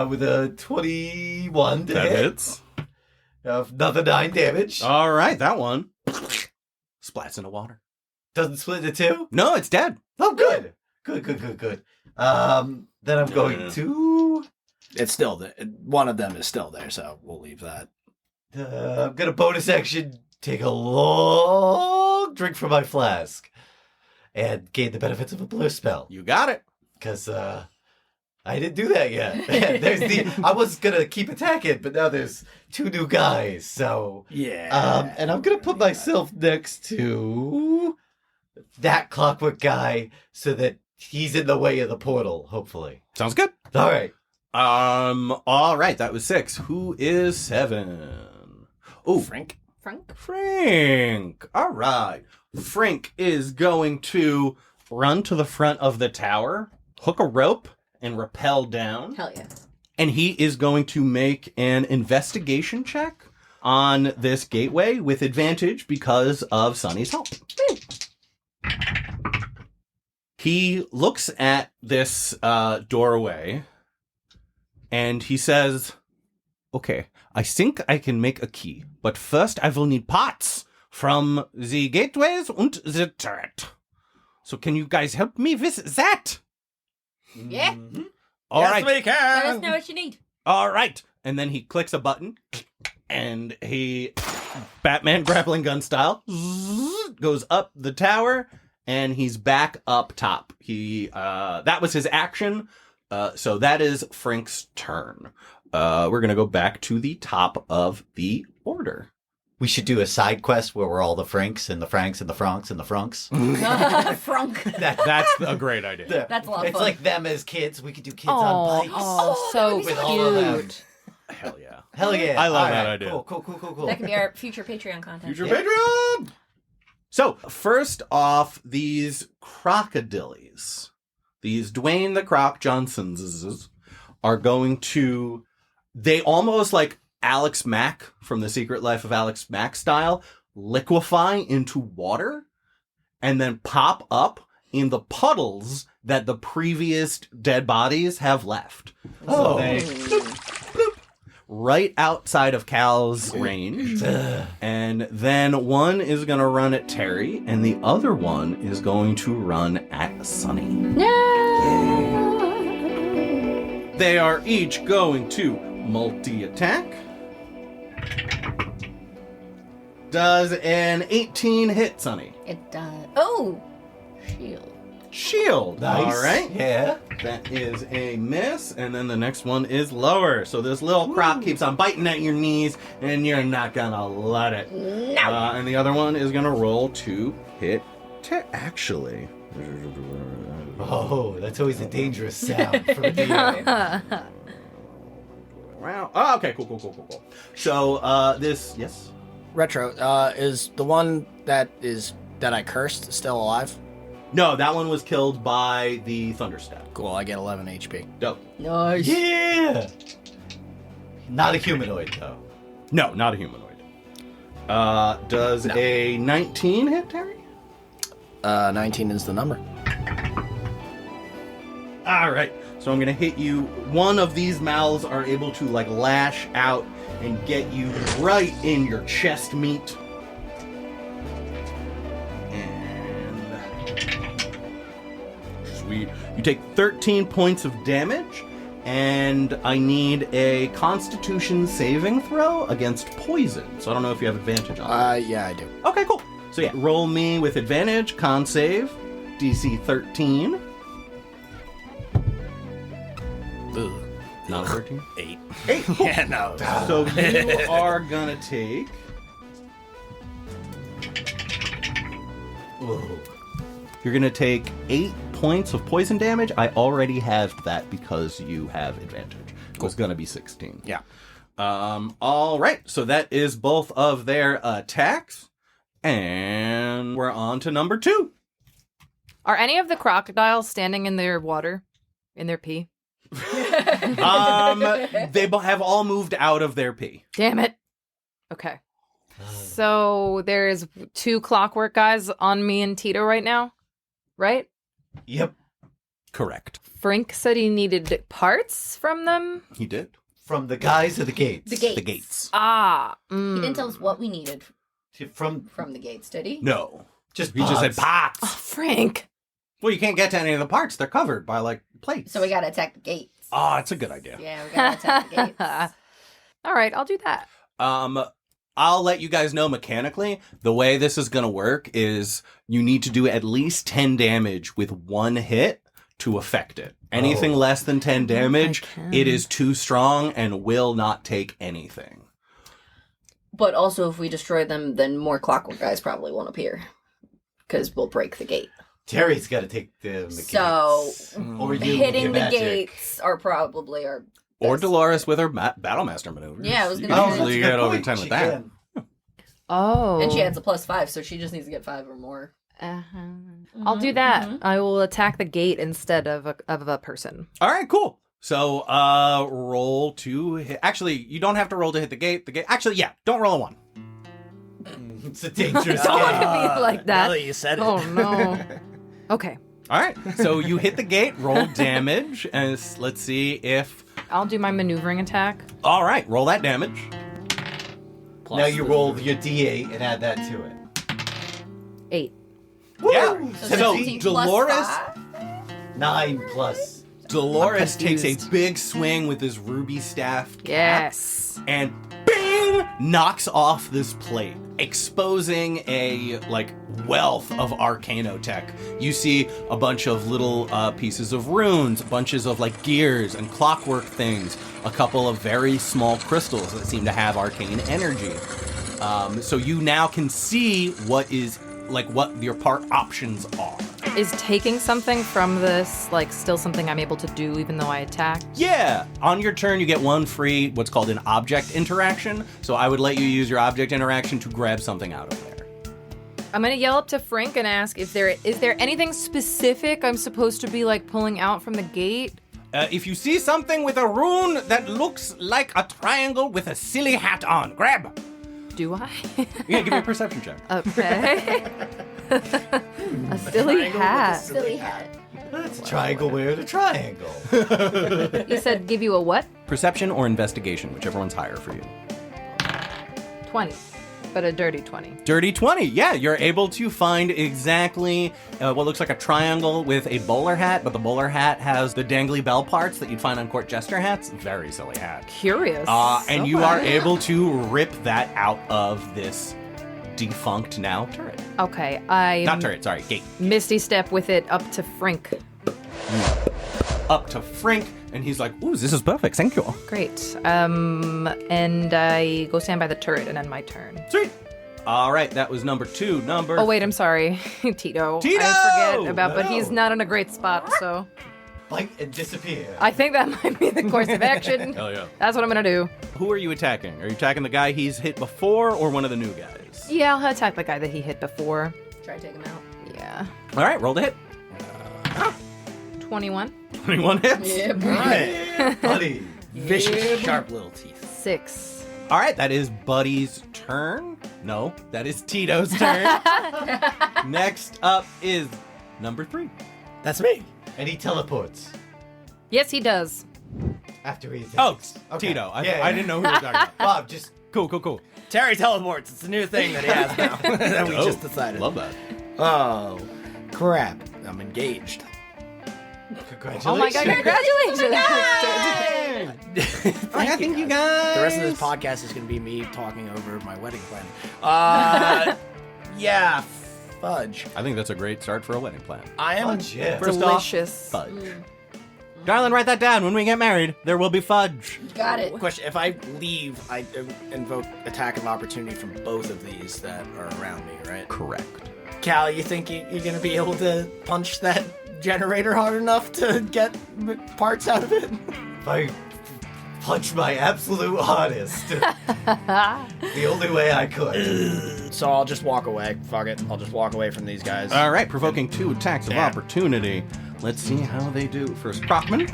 With a 21 to That hit. hits. Another 9 damage. All right. That one splats into water. Doesn't split into 2. No, it's dead. Oh, good. Good. Then I'm going to. It's still there. One of them is still there, so we'll leave that. I'm gonna bonus action take a long drink from my flask and gain the benefits of a blue spell. You got it. Because I didn't do that yet. I was gonna keep attacking, but now there's 2 new guys. So Yeah. and I'm gonna put myself next to that clockwork guy so that he's in the way of the portal. Hopefully. Sounds good. All right. All right. That was 6. Who is 7? Oh, Frink. Frink. All right. Frink is going to run to the front of the tower, hook a rope, and rappel down. Hell yeah. And he is going to make an investigation check on this gateway with advantage because of Sonny's help. He looks at this doorway and he says, okay, I think I can make a key, but first I will need parts from the gateways and the turret. So can you guys help me with that? Yeah. All right. we can. Let us know what you need. All right. And then he clicks a button and he, Batman grappling gun style, goes up the tower and he's back up top. That was his action. So that is Frink's turn. We're going to go back to the top of the order. We should do a side quest where we're all the Franks and the Franks and the Franks and the Franks. Frunk. That's a great idea. That's a lot of It's fun. like them as kids. We could do kids on bikes. Oh, so With all of them. cute. Hell yeah. Hell yeah. I love All that right. idea. Cool. That can be our future Patreon content. Future Patreon! So, first off, these crocodilies, these Dwayne the Croc Johnsons are going to, they almost like Alex Mack from The Secret Life of Alex Mack style, liquefy into water and then pop up in the puddles that the previous dead bodies have left. So they bloop, right outside of Cal's range. And then one is going to run at Terry and the other one is going to run at Sonny. No! They are each going to multi-attack. Does an 18 hit, Sonny? It does. Oh! Shield. Shield. Nice. All right. Yeah. That is a miss. And then the next one is lower. So this little croc keeps on biting at your knees, and you're not going to let it. No! And the other one is going to roll to hit actually. Oh, that's always a dangerous sound for a DM. Wow. Oh, okay, cool. So, yes? Retro, is the one that I cursed still alive? No, that one was killed by the Thunderstep. Cool, I get 11 HP. Dope. Nice. Yeah. Not a humanoid, though. No, not a humanoid. Does a 19 hit, Terry? 19 is the number. All right. So I'm going to hit you. One of these mouths are able to, like, lash out and get you right in your chest meat. And sweet. You take 13 points of damage, and I need a Constitution saving throw against poison. So I don't know if you have advantage on that. Yeah, I do. Okay, cool. So yeah, roll me with advantage, con save, DC 13. Ugh. Not a 13? 8. 8. Cool. Yeah, no. So you are gonna take. Whoa. You're gonna take 8 points of poison damage. I already have that because you have advantage. It was gonna be 16. Yeah. All right. So that is both of their attacks, and we're on to number 2. Are any of the crocodiles standing in their water? In their pee? They have all moved out of their pee. Damn it. Okay. So there's 2 clockwork guys on me and Tito right now, right? Yep. Correct. Frink said he needed parts from them. He did. From the guys or the gates? The gates. The gates. Ah. He didn't tell us what we needed From from the gates, did he? No. just He just said pods. pots. Oh, Frink. Well, you can't get to any of the parts. They're covered by, like, plates. So we gotta attack the gates. Oh, it's a good idea. Yeah, we gotta attack the gates. All right, I'll do that. I'll let you guys know mechanically. The way this is going to work is you need to do at least 10 damage with 1 hit to affect it. Anything less than 10 damage, it is too strong and will not take anything. But also, if we destroy them, then more clockwork guys probably won't appear. Because we'll break the gate. Terry's got to take the So, gates. Or you hitting with the your magic. gates are probably our Or best. Dolores with her Battlemaster maneuvers. Yeah, I was You gonna can say easily that's a get good over point. 10 with She that. can. Oh. And she adds a +5, so she just needs to get 5 or more. I'll do that. I will attack the gate instead of a person. All right, cool. So, roll to hit. Actually, you don't have to roll to hit the gate. Actually, yeah, don't roll a 1. It's a dangerous Don't game. want to be like Now that. that you said it. Oh, no. Okay. All right, so you hit the gate, roll damage, and let's see if... I'll do my maneuvering attack. All right, roll that damage. Now you roll your D8 and add that to it. 8. Yeah. So So 17 plus Dolores, 5? 9 plus. Dolores takes a confused. big swing with his ruby staff cap Yes. and bing, knocks off this plate, exposing a wealth of arcanotech. You see a bunch of little pieces of runes, bunches of what and clockwork things, a couple of very small crystals that seem to have arcane energy. So you now can see what your part options are. Is taking something from this, still something I'm able to do even though I attack? Yeah, on your turn you get 1 free, what's called an object interaction. So I would let you use your object interaction to grab something out of there. I'm gonna yell up to Frink and ask if is there anything specific I'm supposed to be pulling out from the gate? If you see something with a rune that looks like a triangle with a silly hat on, grab. Do I? Yeah, give me a perception check. Okay. A silly hat. Silly hat. That's a triangle with a triangle. You said give you a what? Perception or investigation, whichever one's higher for you. 20, but a dirty 20. Dirty 20. Yeah, you're able to find exactly what looks like a triangle with a bowler hat, but the bowler hat has the dangly bell parts that you'd find on court jester hats. Very silly hat. Curious. And you are able to rip that out of this defunct now turret. Okay, I Not turret, sorry, gate. misty step with it up to Frink. Up to Frink, and he's like, ooh, this is perfect, thank you. Great. And I go stand by the turret and end my turn. Sweet. All right, that was number 2. Oh wait, I'm sorry, Tito. Tito! I forget about, but No. he's not in a great spot, so Bite and disappear. I think that might be the course of action. Hell yeah. That's what I'm gonna do. Who are you attacking? Are you attacking the guy he's hit before or one of the new guys? Yeah, I'll attack the guy that he hit before. Try to take him out. Yeah. All right, roll the hit. 21. 21 hits. Yeah, Right. Buddy. Vicious, sharp little teeth. 6. All right, that is Buddy's turn. No, that is Tito's turn. Next up is number 3. That's me. And he teleports Yes, he does. after he Oh, attacks. Okay. Tito. I Yeah, didn't know who we were talking about. Bob, just Cool. Terry teleports. It's a new thing that he has now. that we just decided. Love that. Oh, crap. I'm engaged. congratulations. Oh my god, congratulations! I think you guys. The rest of this podcast is going to be me talking over my wedding planning. Yeah, fudge. I think that's a great start for a wedding plan. I am Fudge, yeah. First off, Delicious. fudge. Darling, write that down. When we get married, there will be fudge. Got it. Question: if I leave, I invoke attack of opportunity from both of these that are around me, right? Correct. Cal, you think you're going to be able to punch that generator hard enough to get parts out of it? If I punch my absolute hardest, the only way I could. So I'll just walk away. Fuck it. I'll just walk away from these guys. All right, provoking 2 attacks of Damn. opportunity. Let's see how they do. First, Crocman.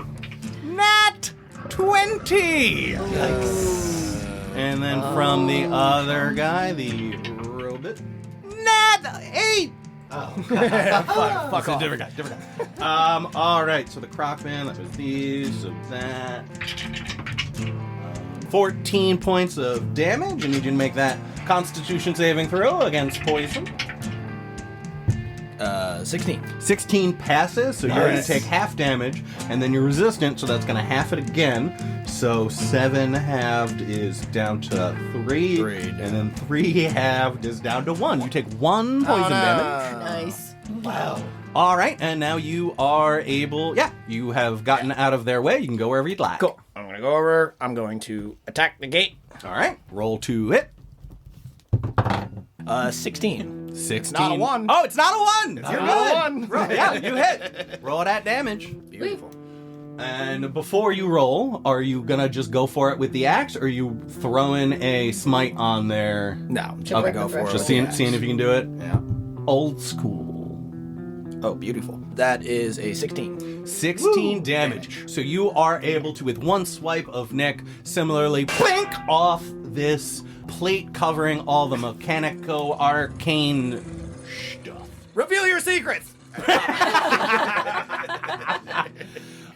Nat 20! Nice. And then from the other guy, the robot. Nat 8! Oh. Fuck So off. different guy. All right, so the Crocman, that was these, so that. 14 points of damage. I need you to make that Constitution saving throw against poison. 16. 16 passes, so you're going to Nice. take half damage, and then you're resistant, so that's going to half it again. So 7 halved is down to 3, Three, and then 3 halved is down to 1. You take 1 poison damage. Nice. Wow. All right, and now you are able. Yeah, you have gotten out of their way. You can go wherever you'd like. Cool. I'm going to go over. I'm going to attack the gate. All right, roll to hit. 16. 16. not a 1. Oh, it's not a 1. You're not good. a 1. Roll- yeah, you hit. Roll that damage. Beautiful. And before you roll, are you gonna just go for it with the axe, or are you throwing a smite on there? No, I'm just Okay. going to go for it. Just with the seeing axe. if you can do it. Yeah. Old school. Oh, beautiful. That is a 16. 16 damage. So you are able to, with one swipe of Nick, similarly blink off this plate covering all the mechanico-arcane stuff. Reveal your secrets!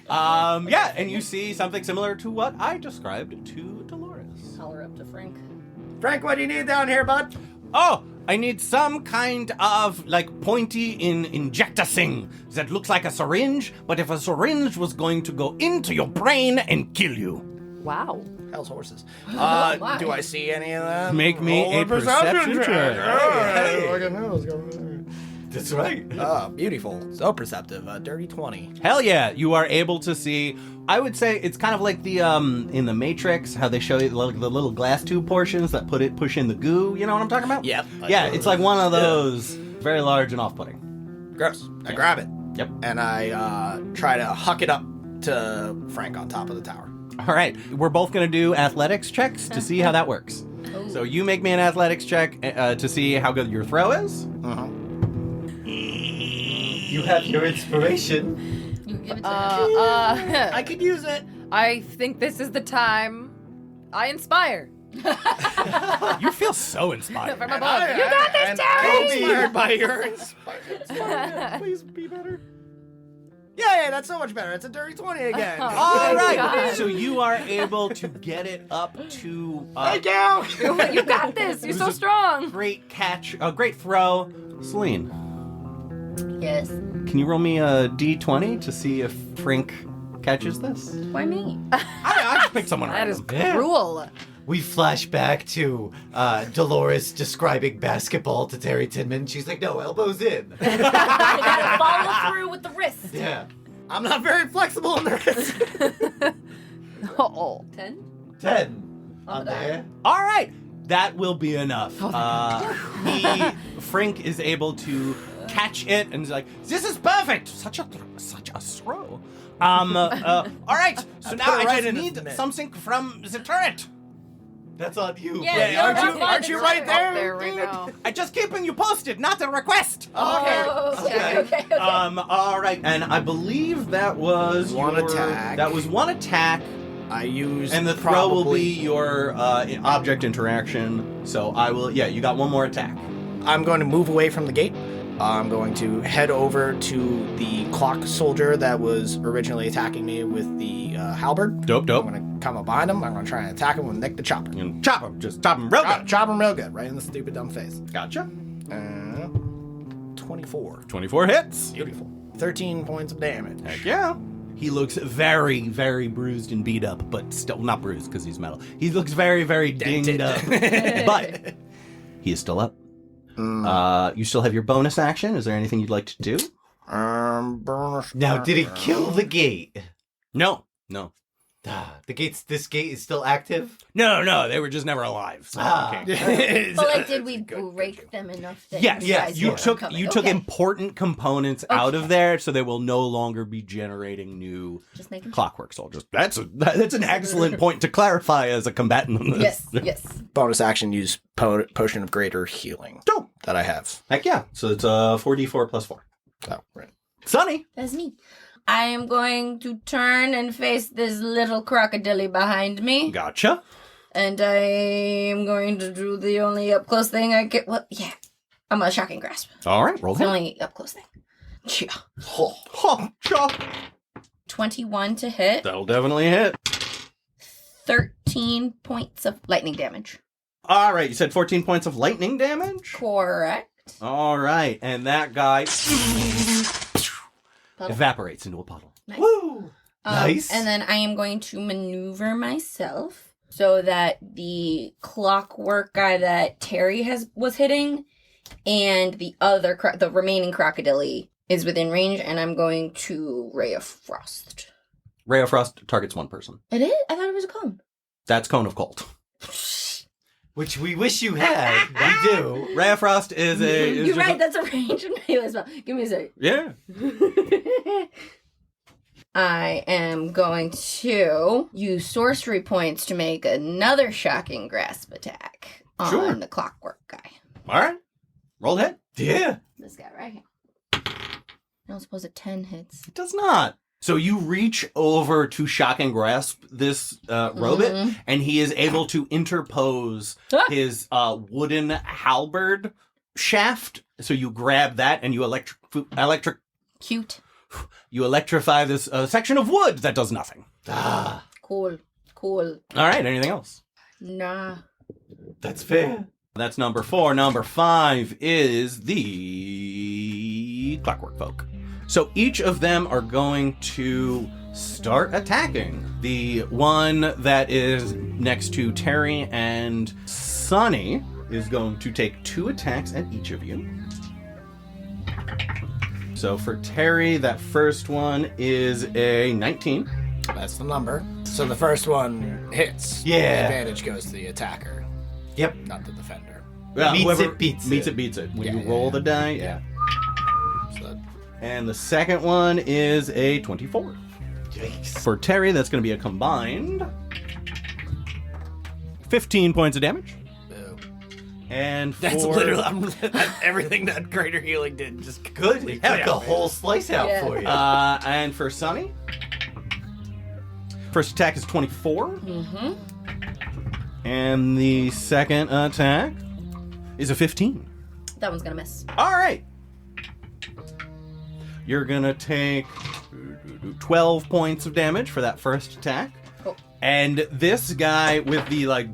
Yeah, and you see something similar to what I described to Delores. Holler up to Frink. Frank, what do you need down here, bud? Oh, I need some kind of, like, pointy injector thing that looks like a syringe, but if a syringe was going to go into your brain and kill you. Wow. Hell's horses. Why? Do I see any of that? Make me Roll a perception check. Hey, look at what's going on. That's right. Oh, beautiful. So perceptive. Dirty 20. Hell yeah, you are able to see. I would say it's kind of like the in the Matrix, how they show you the little glass tube portions that push in the goo. You know what I'm talking about? Yep. Yeah, it's like one of those, very large and off-putting. Gross. I grab it. Yep. And I try to huck it up to Frank on top of the tower. All right, we're both gonna do athletics checks to see how that works. So you make me an athletics check to see how good your throw is. Uh-huh. You have your inspiration. You give it to him. I could use it. I think this is the time. I inspire. You feel so inspired. From above. You got this, Terry! Inspired by your inspiration. Please be better. Yeah, that's so much better. It's a dirty 20 again. All right, God. so you are able to get it up to Thank you. You got this. You're so strong. great catch, a great throw. Celine, Yes. can you roll me a d20 to see if Frink catches this? Why me? I just picked someone That is random. Yeah. cruel. We flash back to Delores describing basketball to Terry Tinman. She's like, no, elbows in. I gotta follow through with the wrist. Yeah. I'm not very flexible in the wrist. Oh. 10? 10 on there. All right, that will be enough. Frink is able to catch it and is like, "This is perfect. Such a throw." All right, so now put it I right just in need his net. something from the turret. That's on you. Yeah, buddy. you're aren't you right there? Up there right now. I just keeping you posted, not a request. Okay. All right, and I believe that was One your- attack. That was one attack. I use And the throw will be your object interaction. So I will, you got one more attack. I'm going to move away from the gate. I'm going to head over to the clock soldier that was originally attacking me with the halberd. Dope. I'm going to come up behind him. I'm going to try and attack him with Nick the Chopper. And chop him. Just chop him real good. Chop him real good, right in the stupid dumb face. Gotcha. 24. 24 hits. Beautiful. 13 points of damage. Heck yeah. He looks very, very bruised and beat up, but still not bruised because he's metal. He looks very, very dinged up. But he is still up. You still have your bonus action. Is there anything you'd like to do? Bonus. Now, did it kill the gate? No. This gate is still active? No, they were just never alive. So you can't- But like, did we break them enough that Yes, you guys you were took coming? you took Okay. important components out of there, so they will no longer be generating new Just making sure. clockwork soldiers. That's an excellent point to clarify as a combatant in this. Yes. Bonus action, use potion of greater healing. Dope. That I have. Heck yeah. So it's 4d4 plus 4. Oh, right. Sonny. That's me. I am going to turn and face this little crocodile behind me. Gotcha. And I am going to do the only up close thing I can. Well, yeah. I'm a shocking grasp. All right, roll It's the hit. only up close thing. Yeah. Oh, chop. 21 to hit. That'll definitely hit. 13 points of lightning damage. All right, you said 14 points of lightning damage? Correct. All right, and that guy evaporates into a puddle. Nice. Woo! Nice. And then I am going to maneuver myself so that the clockwork guy that Terry was hitting and the other, the remaining crocodile is within range, and I'm going to Ray of Frost. Ray of Frost targets one person. It is? I thought it was a cone. That's Cone of Cold. Which we wish you had. We do. Ray of Frost is a... is You're just right, that's a range melee spell. Give me a second. Yeah. I am going to use sorcery points to make another shocking grasp attack on Sure. the clockwork guy. All right. Roll hit. Yeah. This guy right here. I don't suppose a 10 hits. It does not. So you reach over to shock and grasp this robot, and he is able to interpose his wooden halberd shaft. So you grab that and you Cute. you electrify this section of wood that does nothing. Ah, Cool. All right. Anything else? Nah. that's fair. That's number 4. Number 5 is the clockwork folk. So each of them are going to start attacking. The one that is next to Terry and Sonny is going to take 2 attacks at each of you. So for Terry, that first one is a 19. That's the number. So the first one hits. Yeah. The advantage goes to the attacker, Yep. not the defender. Well, Meets whoever it, beats meets it. it, beats it. When Yeah, you yeah, roll yeah. the die, yeah. So And the second one is a 24. Yikes. For Terry, that's going to be a combined 15 points of damage. boo. And for... That's literally everything that greater healing did. Just Good. He Hell took yeah, a whole slice out Yeah. for you. and for Sonny, first attack is 24. Mm-hmm. And the second attack is a 15. That one's gonna miss. All right. You're going to take 12 points of damage for that first attack. Cool. And this guy with the like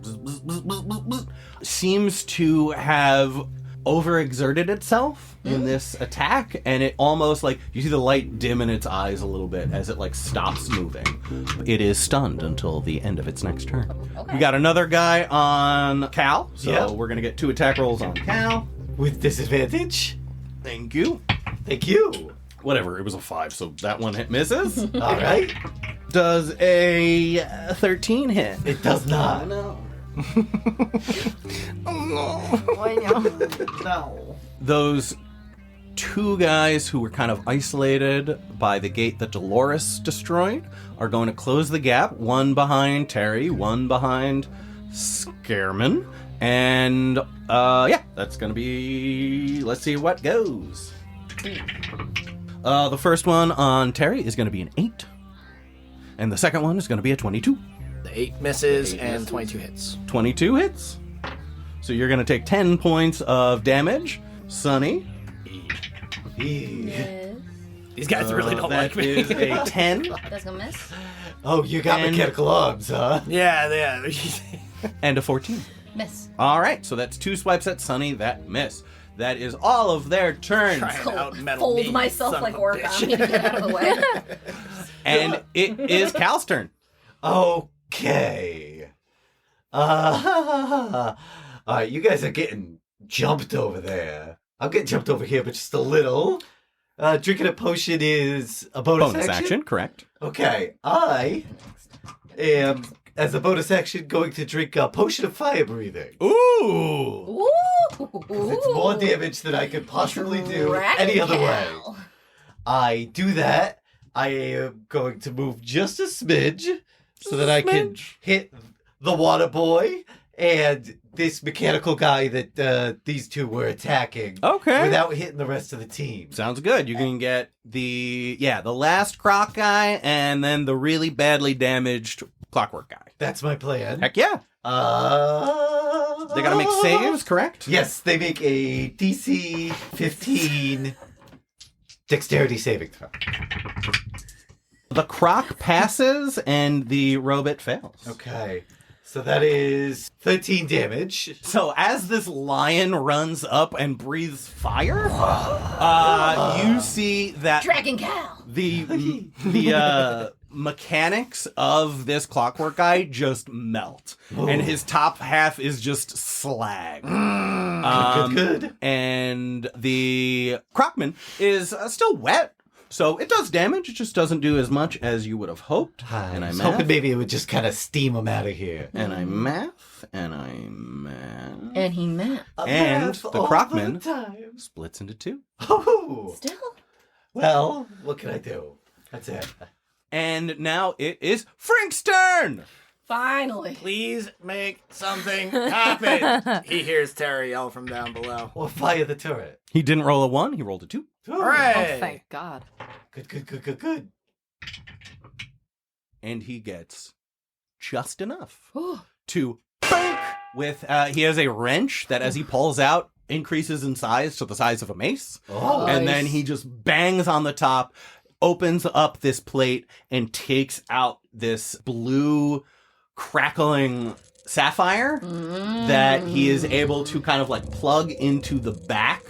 seems to have overexerted itself in this attack, and it almost like you see the light dim in its eyes a little bit as it like stops moving. It is stunned until the end of its next turn. Okay. We got another guy on Cal, so Yeah. we're gonna get 2 attack rolls on Cal. With disadvantage. Thank you. Thank you. Whatever, it was a 5, so that one hit misses. All right. Does a 13 hit? It does not. No. No. Those 2 guys who were kind of isolated by the gate that Delores destroyed are going to close the gap, one behind Terry, one behind Scareman. And, that's going to be... Let's see what goes. The first one on Terry is going to be an 8. And the second one is going to be a 22. The 8 misses and 22 hits. 22 hits. So you're going to take 10 points of damage. Sonny. Yes. These guys really don't like me. That is a 10 That's gonna miss. Oh, you got And- mechanical arms, huh? Yeah. and a 14. Miss. All right, so that's 2 swipes at Sonny that miss. That is all of their turns. Trying to out-metal Fold me, myself son like of a bitch. origami to get out of the way. And it is Cal's turn. Okay. All right, you guys are getting jumped over there. I'm getting jumped over here, but just a little. Drinking a potion is a bonus action, correct. Okay, I am, as a bonus action, going to drink a potion of fire breathing. Ooh. Ooh. It's more damage than I could possibly do any other way. Radical. I do that. I am going to move just a smidge so that I can hit the water boy and this mechanical guy that these two were attacking. Okay. Without hitting the rest of the team. Sounds good. You can get the last Croc guy and then the really badly damaged Clockwork guy. That's my plan. Heck yeah. They gotta make saves, correct? Yes, they make a DC 15 dexterity saving throw. The Croc passes and the robot fails. Okay. So that is 13 damage. So as this lion runs up and breathes fire, you see that Dragon Cal. the mechanics of this Clockwork guy just melt, and his top half is just slag. Good. And the Crocman is still wet, so it does damage. It just doesn't do as much as you would have hoped. And I was math, hoping maybe it would just kind of steam him out of here. and I math, and I math, And he met. and Math the all Crocman time. splits into 2. Oh. Still? Well, what can I do? That's it. And now it is Frink's turn. Finally. Please make something happen. He hears Terry yell from down below. Or fire the turret. He didn't roll a 1, he rolled a 2. Hooray! Oh, thank God. Good. And he gets just enough Ooh. to bonk with, he has a wrench that as he pulls out increases in size to the size of a mace. Oh. And then he just bangs on the top, opens up this plate, and takes out this blue crackling sapphire that he is able to kind of like plug into the back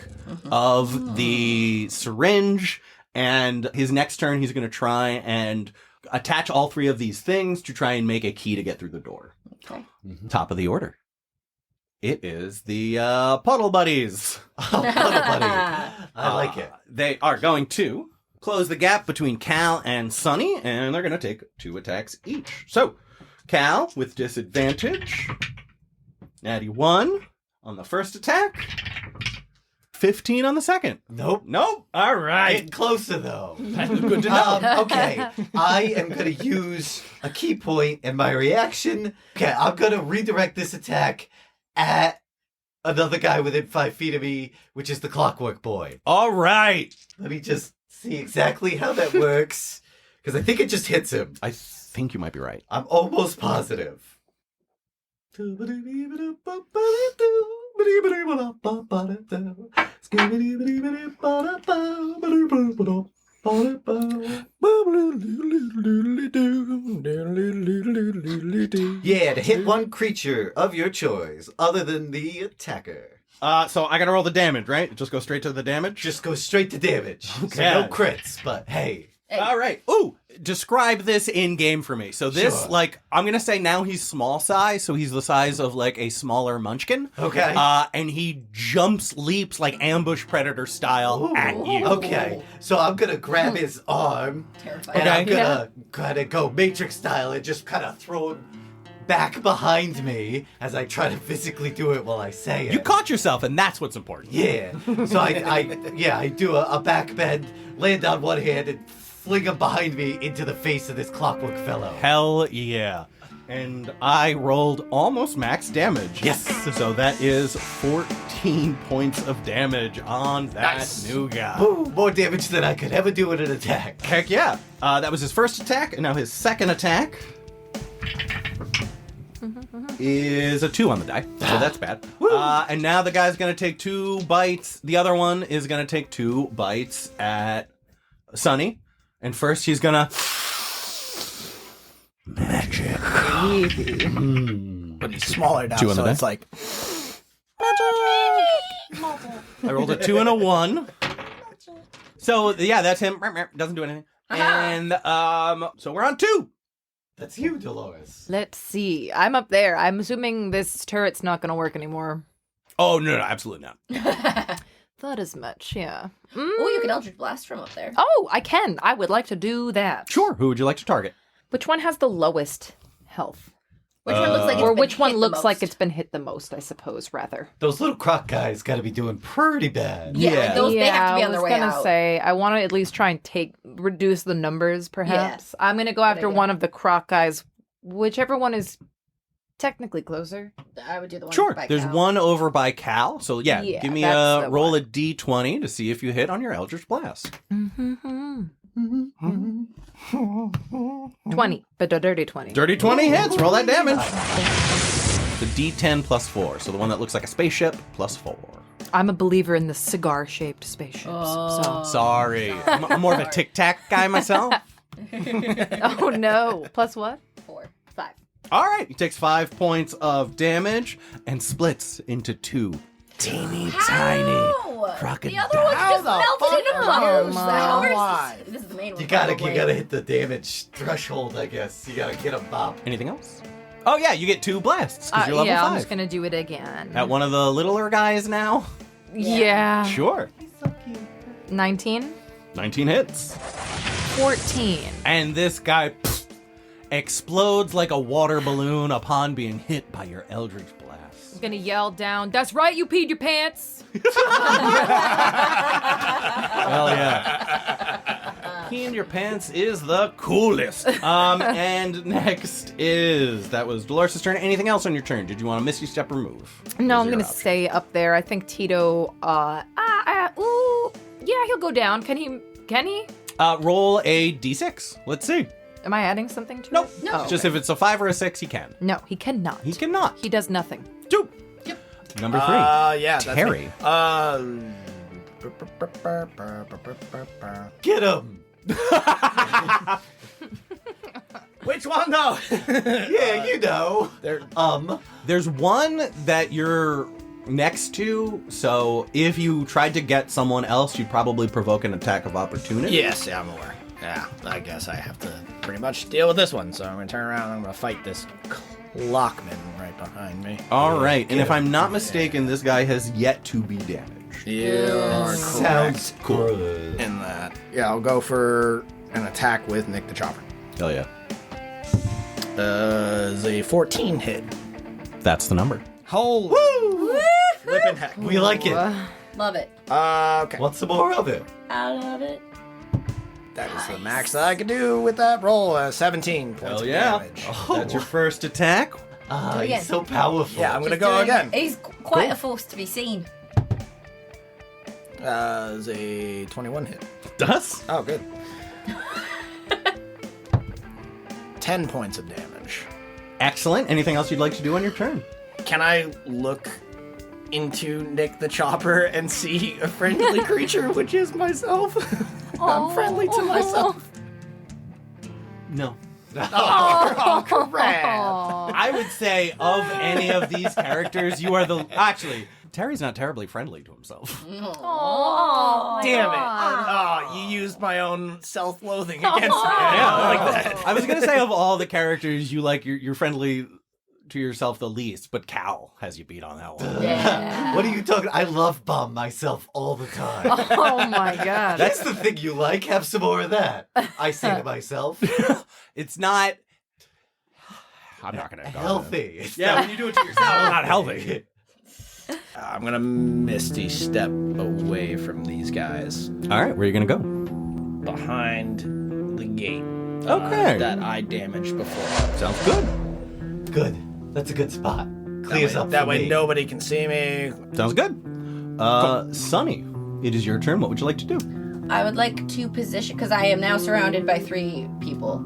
of the syringe. And his next turn, he's going to try and attach all 3 of these things to try and make a key to get through the door. Okay. Top of the order. It is the Puddle Buddies. Oh, Puddle Buddy. I like it. They are going to close the gap between Cal and Sonny, and they're going to take 2 attacks each. So, Cal with disadvantage. Natty 1 on the first attack. 15 on the second. Nope. All right. Getting closer, though. Good to know. Okay, I am going to use a key point in my reaction. Okay, I'm going to redirect this attack at another guy within 5 feet of me, which is the Clockwork Boy. All right. Let me just see exactly how that works, because I think it just hits him. I think you might be right. I'm almost positive. Yeah, to hit one creature of your choice other than the attacker. So I got to roll the damage, right? Just go straight to the damage? Just go straight to damage. Okay. So no crits, but hey. All right. Ooh, describe this in game for me. So this, Sure. like, I'm gonna say now he's small size, so he's the size of like a smaller Munchkin. Okay. And he leaps like ambush predator style at you. Okay, so I'm gonna grab his arm Terrifying. and I'm Okay. gonna kind of go Matrix style and just kind of throw him back behind me as I try to physically do it while I say it. You caught yourself, and that's what's important. Yeah. So I do a back bend, land on one hand, and fling him behind me into the face of this Clockwork fellow. Hell yeah. And I rolled almost max damage. Yes. So that is 14 points of damage on that Nice. new guy. Ooh, more damage than I could ever do in an attack. Heck yeah. That was his first attack, and now his second attack. is a 2 on the die, so that's bad. And now the guy's going to take 2 bites. The other one is going to take 2 bites at Sonny. And first he's going to... Magic. But he's smaller now, 2 on the so die. it's like... I rolled a 2 and a 1. So, yeah, that's him. Doesn't do anything. And so we're on 2. That's you, Delores. Let's see. I'm up there. I'm assuming this turret's not going to work anymore. Oh, no, absolutely not. Thought as much, yeah. Oh, you can Eldritch Blast from up there. Oh, I can. I would like to do that. Sure. Who would you like to target? Which one has the lowest health? Which one looks like it's Or been which one hit the looks like most? it's been hit the most, I suppose, rather. Those little croc guys got to be doing pretty bad. Yeah, like those, they have to be on their way I was out. gonna say, I want to at least try and reduce the numbers, perhaps. I'm gonna go after idea. one of the croc guys, whichever one is technically closer. I would do the one Sure. by There's Cal. one over by Cal. So, yeah, Yeah, give me that's a the roll one. a d20 to see if you hit on your Eldritch Blast. 20, but a dirty 20. Dirty 20 hits. Roll that damage. The d10 plus 4. So the one that looks like a spaceship plus 4. I'm a believer in the cigar-shaped spaceships. So. Sorry. I'm more of a Tic Tac guy myself. Oh no! Plus what? 4, 5. All right. He takes 5 points of damage and splits into 2 teeny tiny The crocodile. other one just the melted fuck into are bones. you- Ours Why? This is the main one. You gotta probably. hit the damage threshold, I guess. You gotta get a bop. Anything else? Oh, yeah. You get 2 blasts because you're level 5. I'm just gonna do it again. At one of the littler guys now? Yeah. Sure. 19? 19 hits. 14. And this guy explodes like a water balloon upon being hit by your Eldritch Blast. I'm gonna yell down, "That's right, you peed your pants!" Hell yeah. Pee in your pants is the coolest. And next that was Dolores' turn. Anything else on your turn? Did you want to Misty Step or move? No, I'm Those are gonna your options. stay up there. I think Tito, yeah, he'll go down. Can he? Roll a d6. Let's see. Am I adding something to Nope. it? No. Just if it's a 5 or a 6, he can. No, he cannot. He cannot. He does nothing. Do. Number 3. Yeah, that's Terry. me. Get him! Which one though? Yeah, you know. There. There's one that you're next to, so if you tried to get someone else, you'd probably provoke an attack of opportunity. Yes, yeah, I'm aware. Yeah, I guess I have to pretty much deal with this one. So I'm gonna turn around and I'm gonna fight this Clockman right behind me. All right, and if I'm not mistaken, this guy has yet to be damaged. You are Sounds correct cool. in that. Yeah, I'll go for an attack with Nick the Chopper. Hell yeah. Is a 14 hit. That's the number. Holy flippin' heck. We like it. Love it. Okay. Want some more of it? I love it. That is the max that I can do with that roll. 17 points of damage. That's your first attack. Ah, again. he's so powerful. Yeah, I'm gonna Just go doing- again. He's quite a force to be seen. Is a 21 hit. Does? Oh, good. 10 points of damage. Excellent. Anything else you'd like to do on your turn? Can I look into Nick the Chopper and see a friendly creature, which is myself? I'm friendly to myself. No. Oh, crap. I would say of any of these characters, you are the... Actually, Terry's not terribly friendly to himself. Oh, Damn it. Oh, you used my own self-loathing against me. Yeah, I like that. I was going to say of all the characters, you like, you're friendly to yourself the least, but Cal has you beat on that one. Yeah. What are you talking? I love bomb myself all the time. Oh my god. That's the thing you like. Have some more of that. I say to myself, It's not... I'm not going to go healthy. It's Yeah, when you do it to yourself, it's not healthy. I'm gonna Misty Step away from these guys. All right, where are you going to go? Behind the gate. Okay. That I damaged before. Sounds good. good. That's a good spot. Clears up That for way me. nobody can see me. Sounds good. Sonny, it is your turn. What would you like to do? I would like to position, because I am now surrounded by 3 people.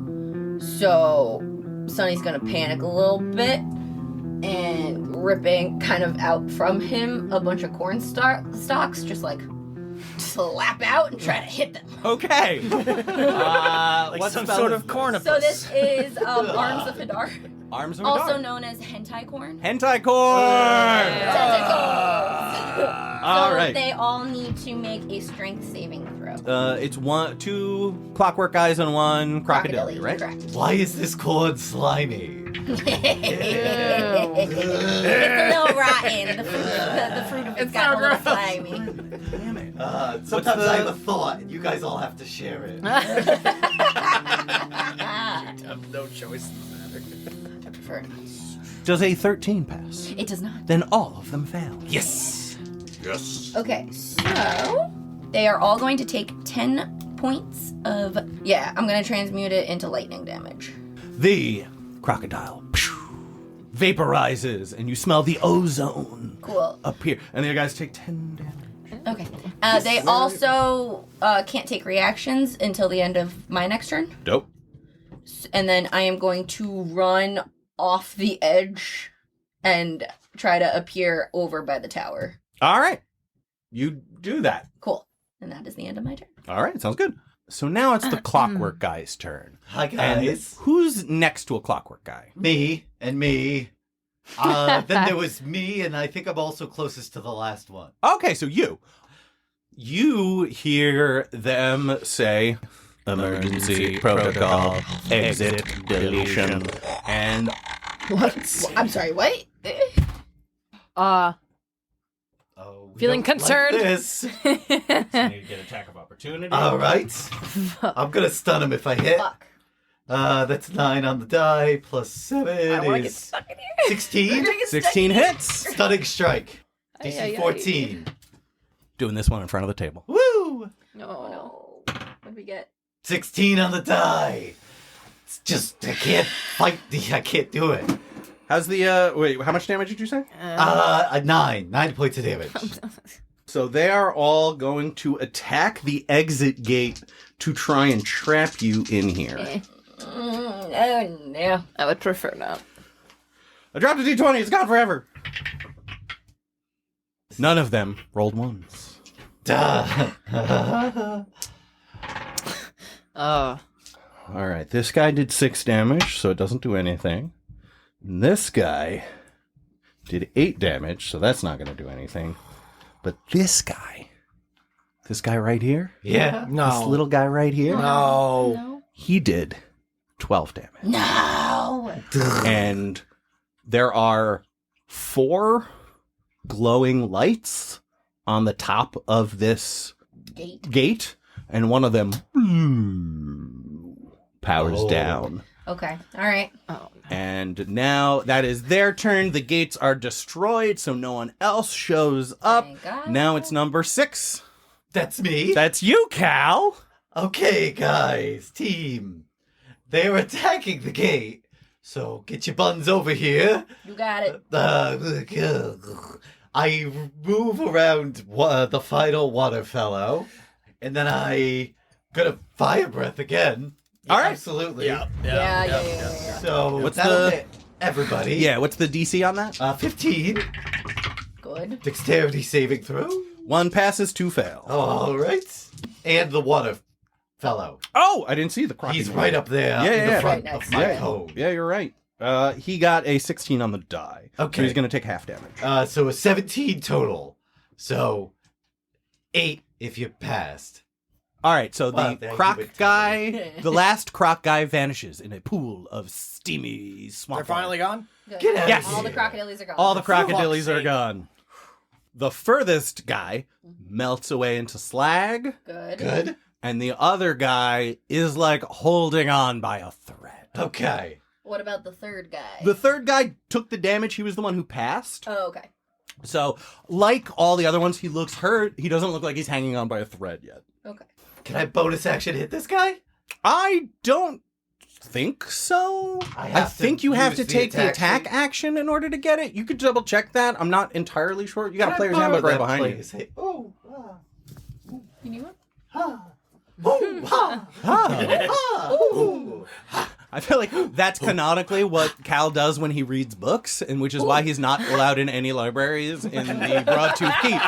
So, Sonny's gonna panic a little bit. and ripping kind of out from him a bunch of corn stalks, just like slap out and try to hit them. Okay. Like what some spell sort is of cornipus. So this is Arms of Hadar, Arms of also Hadar. known as hentai corn. Hentai corn! All So right. they all need to make a strength saving throw. It's 2 clockwork guys and 1 crocodile, right? Correct. Why is this corn slimy? It's a little rotten. The fruit of it's got a little slimy. Damn it. Sometimes I have a thought, and you guys all have to share it. I have no choice in the matter. I prefer it. Does a 13 pass? It does not. Then all of them fail. Yes. Okay, so they are all going to take 10 points of... Yeah, I'm going to transmute it into lightning damage. The crocodile vaporizes, and you smell the ozone Cool. appear. And the other guys take 10 damage. Okay. They also can't take reactions until the end of my next turn. Dope. And then I am going to run off the edge and try to appear over by the tower. All right. You do that. Cool. And that is the end of my turn. All right. Sounds good. So now it's the clockwork guy's turn. Hi, And guys. who's next to a clockwork guy? Me and me. Then there was me, and I think I'm also closest to the last one. Okay, so you hear them say emergency protocol, exit, deletion, and What? I'm sorry, what? Oh, we Feeling don't concerned? Like this. you need to get attack of opportunity. All right. I'm gonna stun him if I hit. Fuck. That's 9 on the die plus 7 I don't want to get is stuck in here. 16. 16 hits. Stunning strike. Ay, DC ay, ay. 14. Doing this one in front of the table. Woo! No. What did we get? 16 on the die. It's just I can't fight. I can't do it. How's the wait? How much damage did you say? 9 points of damage. So they are all going to attack the exit gate to try and trap you in here. Oh no. I would prefer not. I dropped a d20. It's gone forever. None of them rolled ones. Duh. Oh. All right, this guy did 6 damage, so it doesn't do anything. And this guy did 8 damage, so that's not going to do anything. But this guy right here, Yeah. No. this little guy right here, No. he did 12 damage. No. And there are 4 glowing lights on the top of this gate, and one of them powers Oh. down. Okay. All right. Oh. And now that is their turn. The gates are destroyed, so no one else shows up. Thank God. Now it's number 6. That's me. That's you, Cal. Okay, guys, team. They're attacking the gate. So get your buns over here. You got it. I move around the final water fellow, and then I gonna fire breath again. All right. Absolutely. Yeah. So What's that'll the- hit everybody? Yeah, what's the DC on that? 15. Good. Dexterity saving throw. 1 passes, 2 fail. All right. And the water fellow. Oh, I didn't see the croc. He's right up there Yeah, in yeah. the front Right of next my Yeah. cone. Yeah, you're right. He got a 16 on the die. Okay. So he's going to take half damage. So a 17 total. So 8 if you passed. All right, so Wow, the thank you, croc Victoria. guy, the last croc guy vanishes in a pool of steamy swamp. They're finally gone? Good. Get out Yes. of All the here. crocodiles are gone. All the For fuck's crocodilies are sake. gone. The furthest guy melts away into slag, Good. Good. and the other guy is like holding on by a thread. Okay. What about the third guy? The third guy took the damage. He was the one who passed. Oh, okay. So, like all the other ones, he looks hurt. He doesn't look like he's hanging on by a thread yet. Okay. Can I bonus action hit this guy? I don't think so. I I have to think you have use to the take the attack attack action in order to get it. You could double check that. I'm not entirely sure. You got a Can I player's borrow handbook right that, behind you. please? Hey, oh, You need one? ah, oh, ah, Ah. ah, ooh. I feel like that's canonically what Cal does when he reads books, and which is why he's not allowed in any libraries in the Broadtooth Keep.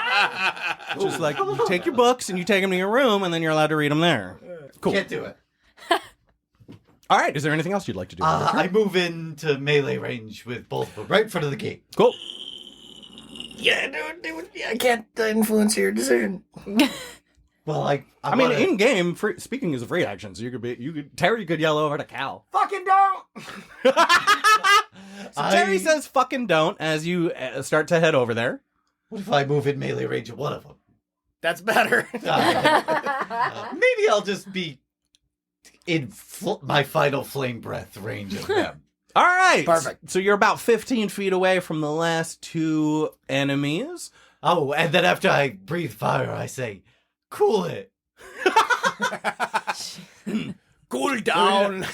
Just like, you take your books and you take them to your room, and then you're allowed to read them there. Cool. Can't do it. All right, is there anything else you'd like to do? I move into melee range with both of them, right in front of the gate. Cool. Yeah, dude, I can't influence your decision. Well, I mean, in game, speaking as a free action, so Terry could yell over to Cal. Fucking don't! So Terry says "fucking don't" as you start to head over there. What if I move in melee range of one of them? That's better. Maybe I'll just be in my final flame breath range of them. All right. Perfect. So you're about 15 feet away from the last two enemies. Oh, and then after I breathe fire, I say, "Cool it." Cool down.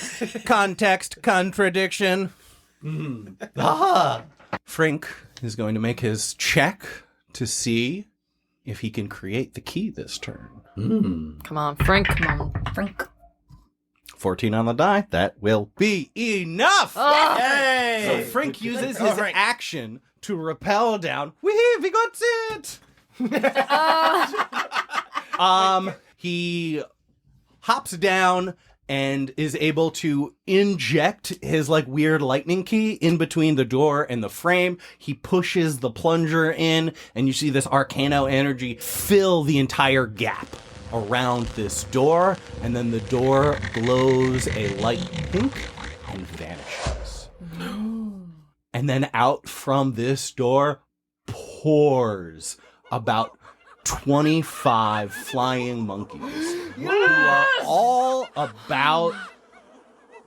Context contradiction. Ah. Frink is going to make his check to see if he can create the key this turn. Come on, Frink. Come on. Frink. 14 on the die. That will be enough. Oh. Hey! So Frink uses his action to rappel down. We got it. He hops down and is able to inject his like weird lightning key in between the door and the frame. He pushes the plunger in, and you see this Arcano energy fill the entire gap around this door, and then the door glows a light pink and vanishes. And then out from this door pours about 25 flying monkeys who are all about,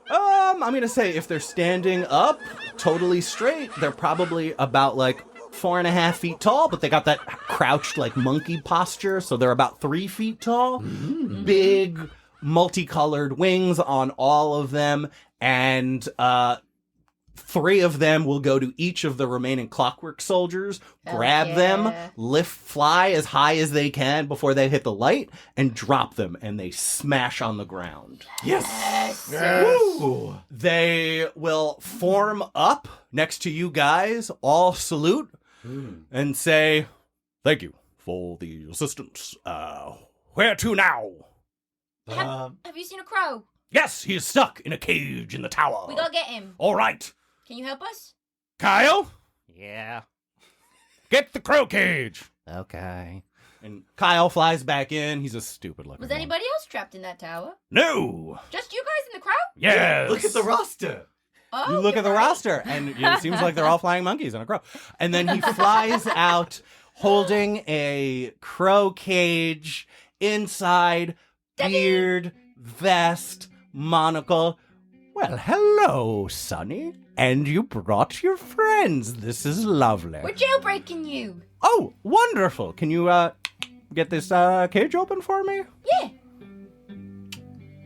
I'm going to say if they're standing up totally straight, they're probably about like 4.5 feet tall, but they got that crouched like monkey posture, so they're about 3 feet tall. Big multicolored wings on all of them, and 3 of them will go to each of the remaining clockwork soldiers, grab them, fly as high as they can before they hit the light, and drop them, and they smash on the ground. Yes. Woo! They will form up next to you guys, all salute, and say, "Thank you for the assistance. Where to now?" Have you seen a crow? Yes, he is stuck in a cage in the tower. We gotta get him. All right. Can you help us? Kyle? Yeah. Get the crow cage. Okay. And Kyle flies back in. He's a stupid looking Was one. anybody else trapped in that tower? No. Just you guys in the crowd? Yes. Look at the roster. Oh, You look you're at the right. roster, and it seems like they're all flying monkeys and a crow. And then he flies out holding a crow cage inside, beard, vest, monocle. Well, hello, Sonny. And you brought your friends. This is lovely. We're jailbreaking you. Oh, wonderful. Can you get this cage open for me? Yeah.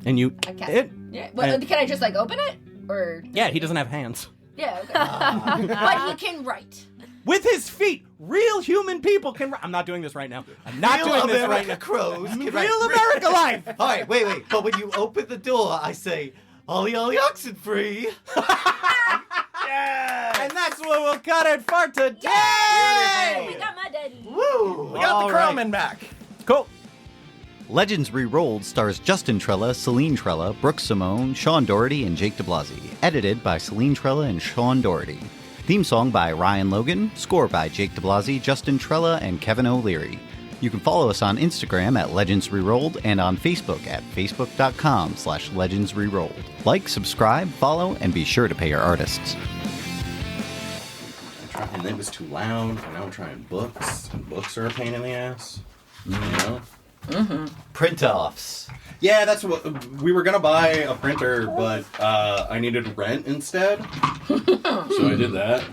And you... I can. Yeah. Well, can I just like open it? Or Yeah, he doesn't have hands. yeah, okay. But he can write. With his feet, real human people can... I'm not doing this right now. I'm not doing this right now. Crows. Real America life. All right, wait. But when you open the door, I say, "Ollie, ollie, oxen free." And that's what we'll cut it for today. We got my daddy. Woo! We got the crowman back. Cool. Legends Rerolled stars Justyn Trella, Celine Trella, Brooke Simone, Sean Dougherty, and Jake DiBlasi. Edited by Celine Trella and Sean Dougherty. Theme song by Ryan Logan. Score by Jake DiBlasi, Justyn Trella, and Kevin O'Leary. You can follow us on Instagram at Legends Rerolled and on Facebook at facebook.com/Legends Rerolled. Like, subscribe, follow, and be sure to pay your artists. And it was too loud, and now I'm trying books, and books are a pain in the ass. You know? Print-offs. Yeah, that's what we were gonna buy a printer, but I needed rent instead, so I did that.